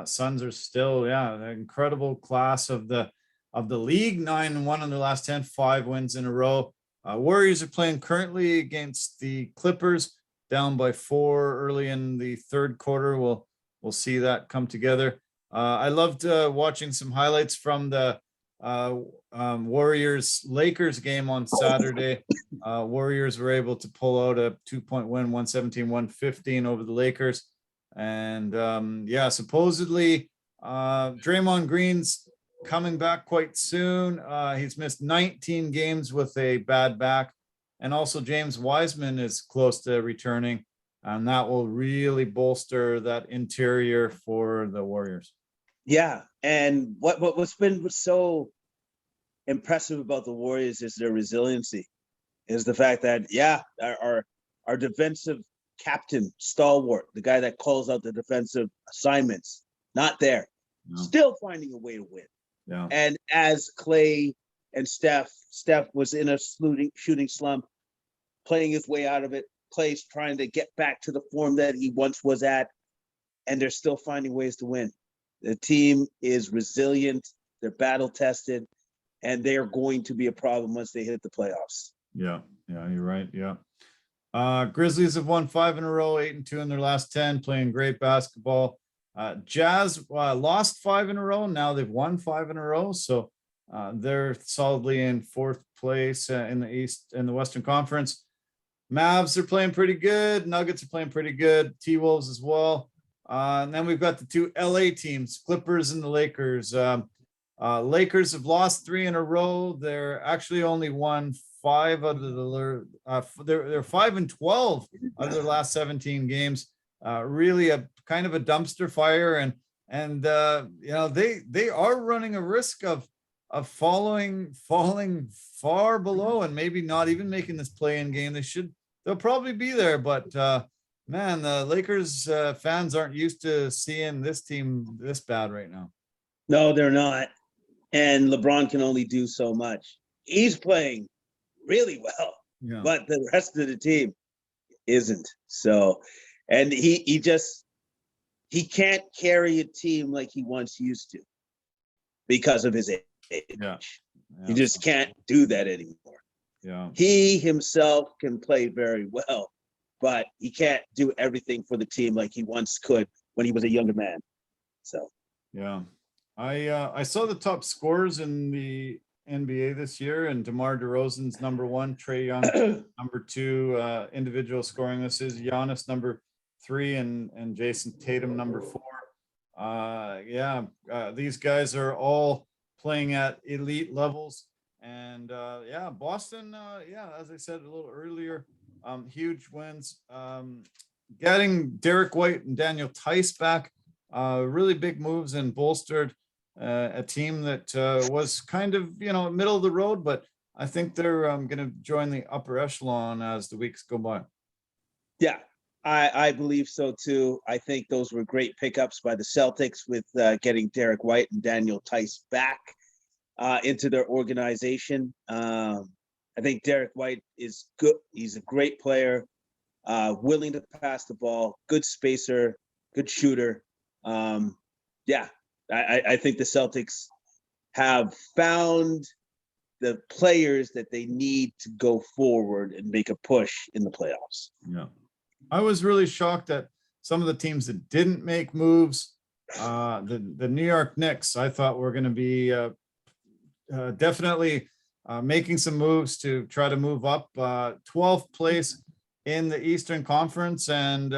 Suns are still, an incredible class of the league, 9-1 in their last 10, 5 wins in a row. Warriors are playing currently against the Clippers, down by 4 early in the third quarter. We'll see that come together. I loved watching some highlights from the Warriors-Lakers game on Saturday. Warriors were able to pull out a 2-point win, 117-115 over the Lakers. And supposedly Draymond Green's coming back quite soon. He's missed 19 games with a bad back. And also James Wiseman is close to returning. And that will really bolster that interior for the Warriors. Yeah. And what's been so impressive about the Warriors is their resiliency, is the fact that, our defensive captain, stalwart, the guy that calls out the defensive assignments, not there, still finding a way to win. Yeah. And as Clay and Steph was in a shooting slump, playing his way out of it, Clay's trying to get back to the form that he once was at, and they're still finding ways to win. The team is resilient, they're battle tested, and they are going to be a problem once they hit the playoffs. Yeah, you're right. Yeah. Grizzlies have won 5 in a row, 8-2 in their last 10, playing great basketball. Jazz lost 5 in a row. Now they've won 5 in a row. So they're solidly in 4th place in the East, in the Western Conference. Mavs are playing pretty good. Nuggets are playing pretty good. T-Wolves as well. And then we've got the 2 LA teams, Clippers and the Lakers. Lakers have lost 3 in a row. They're actually only won 5 out of they're 5-12 out of their last 17 games. Really a kind of a dumpster fire, and they are running a risk of falling far below and maybe not even making this play-in game. They'll probably be there, but man, the Lakers fans aren't used to seeing this team this bad right now. No, they're not. And LeBron can only do so much. He's playing really well, but the rest of the team isn't. So, and he can't carry a team like he once used to because of his age. Yeah. He just can't do that anymore. Yeah. He himself can play very well, but he can't do everything for the team like he once could when he was a younger man. So, yeah. I saw the top scorers in the NBA this year, and DeMar DeRozan's number 1, Trae Young number 2, individual scoring. This is Giannis number 3, and Jason Tatum number 4. These guys are all playing at elite levels, and Boston. As I said a little earlier, huge wins. Getting Derek White and Daniel Tice back, really big moves, and bolstered a team that was kind of middle of the road, but I think they're going to join the upper echelon as the weeks go by. Yeah, I believe so too. I think those were great pickups by the Celtics with getting Derek White and Daniel Tice back into their organization. I think Derek White is good. He's a great player, willing to pass the ball, good spacer, good shooter. I think the Celtics have found the players that they need to go forward and make a push in the playoffs. Yeah. I was really shocked at some of the teams that didn't make moves. The New York Knicks, I thought were going to be definitely making some moves to try to move up. 12th place in the Eastern Conference, and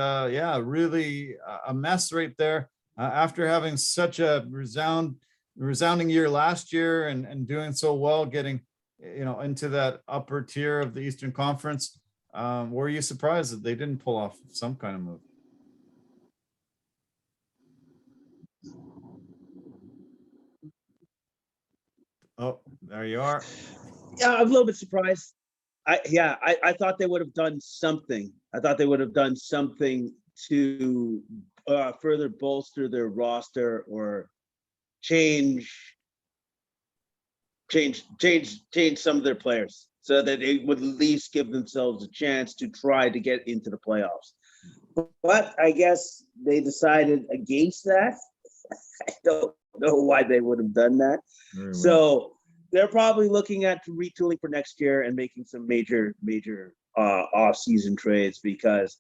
really a mess right there. After having such a resounding year last year and doing so well, getting into that upper tier of the Eastern Conference, were you surprised that they didn't pull off some kind of move? Oh, there you are. Yeah, I'm a little bit surprised. I thought they would have done something. I thought they would have done something to further bolster their roster or change some of their players so that they would at least give themselves a chance to try to get into the playoffs. But I guess they decided against that. I don't know why they would have done that. Very well. So they're probably looking at retooling for next year and making some major off-season trades, because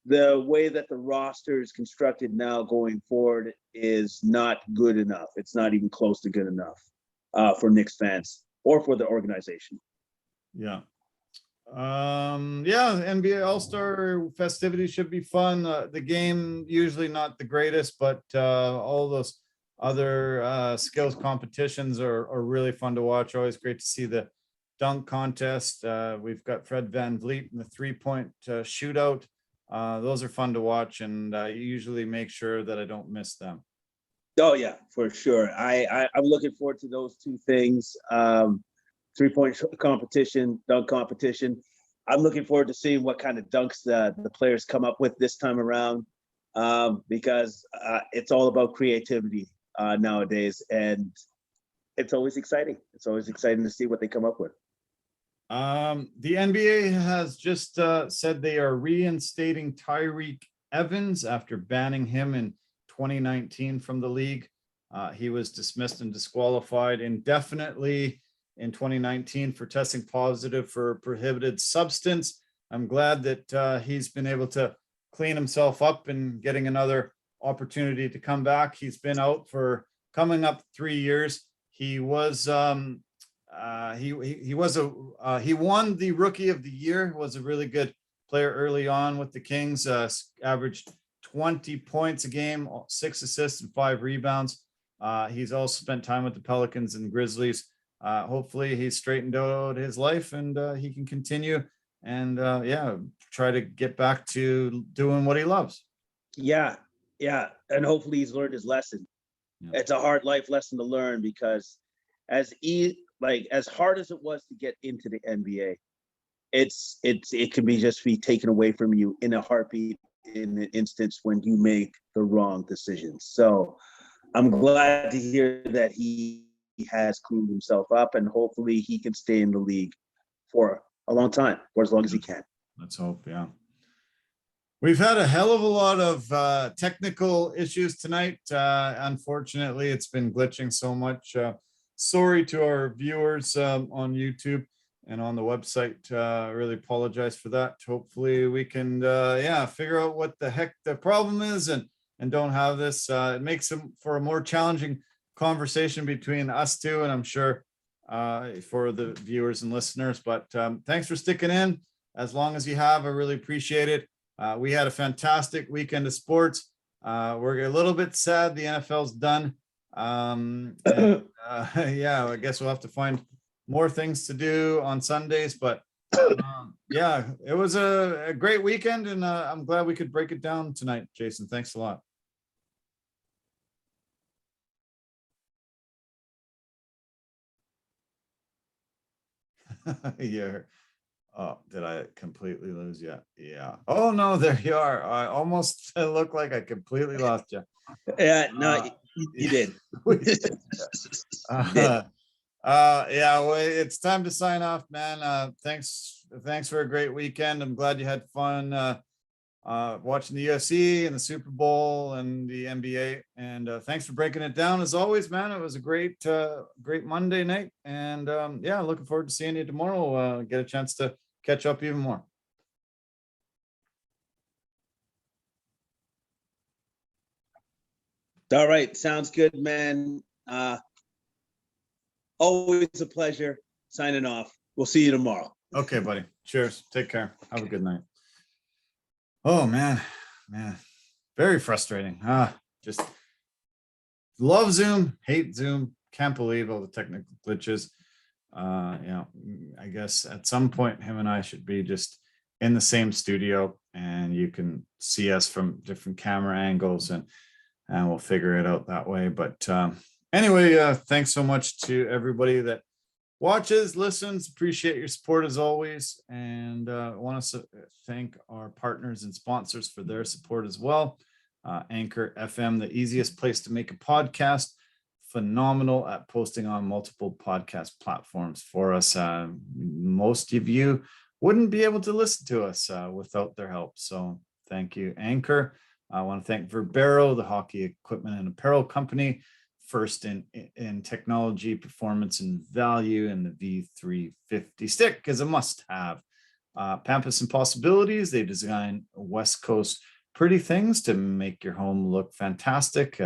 the way that the roster is constructed now going forward is not good enough. It's not even close to good enough for Knicks fans or for the organization. Yeah. NBA All-Star festivities should be fun. The game usually not the greatest, but all those other skills competitions are really fun to watch. Always great to see the dunk contest. We've got Fred VanVleet in the 3-point shootout. Those are fun to watch, and I usually make sure that I don't miss them. Oh yeah, for sure. I'm looking forward to those two things. 3-point competition, dunk competition. I'm looking forward to seeing what kind of dunks the players come up with this time around, because it's all about creativity nowadays, and it's always exciting. It's always exciting to see what they come up with. The NBA has just said they are reinstating Tyreek Evans after banning him in 2019 from the league. He was dismissed and disqualified indefinitely in 2019 for testing positive for a prohibited substance. I'm glad that he's been able to clean himself up and getting another opportunity to come back. He's been out for coming up 3 years. He was he won the Rookie of the Year. Was a really good player early on with the Kings. Averaged 20 points a game, 6 assists and 5 rebounds. He's also spent time with the Pelicans and Grizzlies. hopefully he's straightened out his life and he can continue and try to get back to doing what he loves. Yeah, and hopefully he's learned his lesson. Yeah. It's a hard life lesson to learn because as hard as it was to get into the NBA, it can be taken away from you in a heartbeat in an instance when you make the wrong decisions. So I'm glad to hear that he has cleaned himself up, and hopefully he can stay in the league for a long time, or as long as he can. Let's hope, yeah. We've had a hell of a lot of technical issues tonight. Unfortunately, it's been glitching so much. Sorry to our viewers on YouTube and on the website. Really apologize for that. Hopefully we can figure out what the heck the problem is and don't have this. It makes for a more challenging conversation between us two, and I'm sure for the viewers and listeners. But thanks for sticking in as long as you have. I really appreciate it. We had a fantastic weekend of sports. We're a little bit sad the NFL's done. I guess we'll have to find more things to do on Sundays, but it was a great weekend, and I'm glad we could break it down tonight. Jason, thanks a lot. Yeah. Oh, did I completely lose you? Yeah. Oh no, there you are. I almost look like I completely lost you. Yeah, no, you did. Well, it's time to sign off, man. Thanks for a great weekend. I'm glad you had fun watching the UFC and the Super Bowl and the NBA. And thanks for breaking it down as always, man. It was a great Monday night. And looking forward to seeing you tomorrow. Get a chance to catch up even more. All right. Sounds good, man. Always a pleasure. Signing off. We'll see you tomorrow. Okay, buddy. Cheers. Take care. Have a good night. Oh, man. Very frustrating. Just love Zoom, hate Zoom. Can't believe all the technical glitches. I guess at some point him and I should be just in the same studio and you can see us from different camera angles and we'll figure it out that way. But anyway, thanks so much to everybody that watches, listens. Appreciate your support as always. And I want to thank our partners and sponsors for their support as well. Anchor FM, the easiest place to make a podcast. Phenomenal at posting on multiple podcast platforms for us. Most of you wouldn't be able to listen to us without their help. So thank you, Anchor. I want to thank Verbero, the hockey equipment and apparel company, first in technology, performance, and value. And the V350 stick is a must-have. Pampas and Possibilities, they design West Coast pretty things to make your home look fantastic.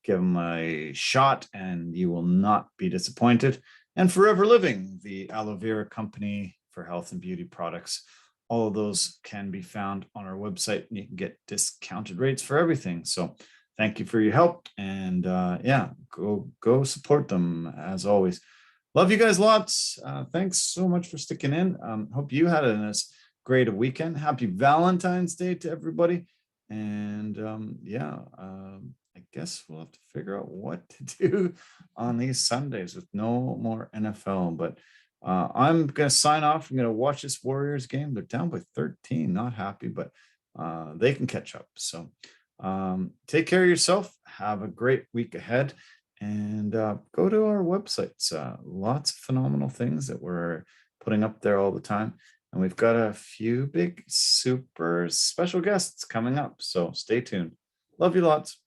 Give them a shot and you will not be disappointed. And Forever Living, the aloe vera company for health and beauty products. All of those can be found on our website and you can get discounted rates for everything. So thank you for your help and go support them as always. Love you guys lots. Thanks so much for sticking in. Hope you had as great a weekend. Happy Valentine's Day to everybody. And I guess we'll have to figure out what to do on these Sundays with no more NFL. But I'm going to sign off. I'm going to watch this Warriors game. They're down by 13. Not happy, but they can catch up. So take care of yourself. Have a great week ahead. And go to our websites. Lots of phenomenal things that we're putting up there all the time. And we've got a few big, super special guests coming up. So stay tuned. Love you lots.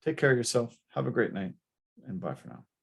Take care of yourself. Have a great night. And bye for now.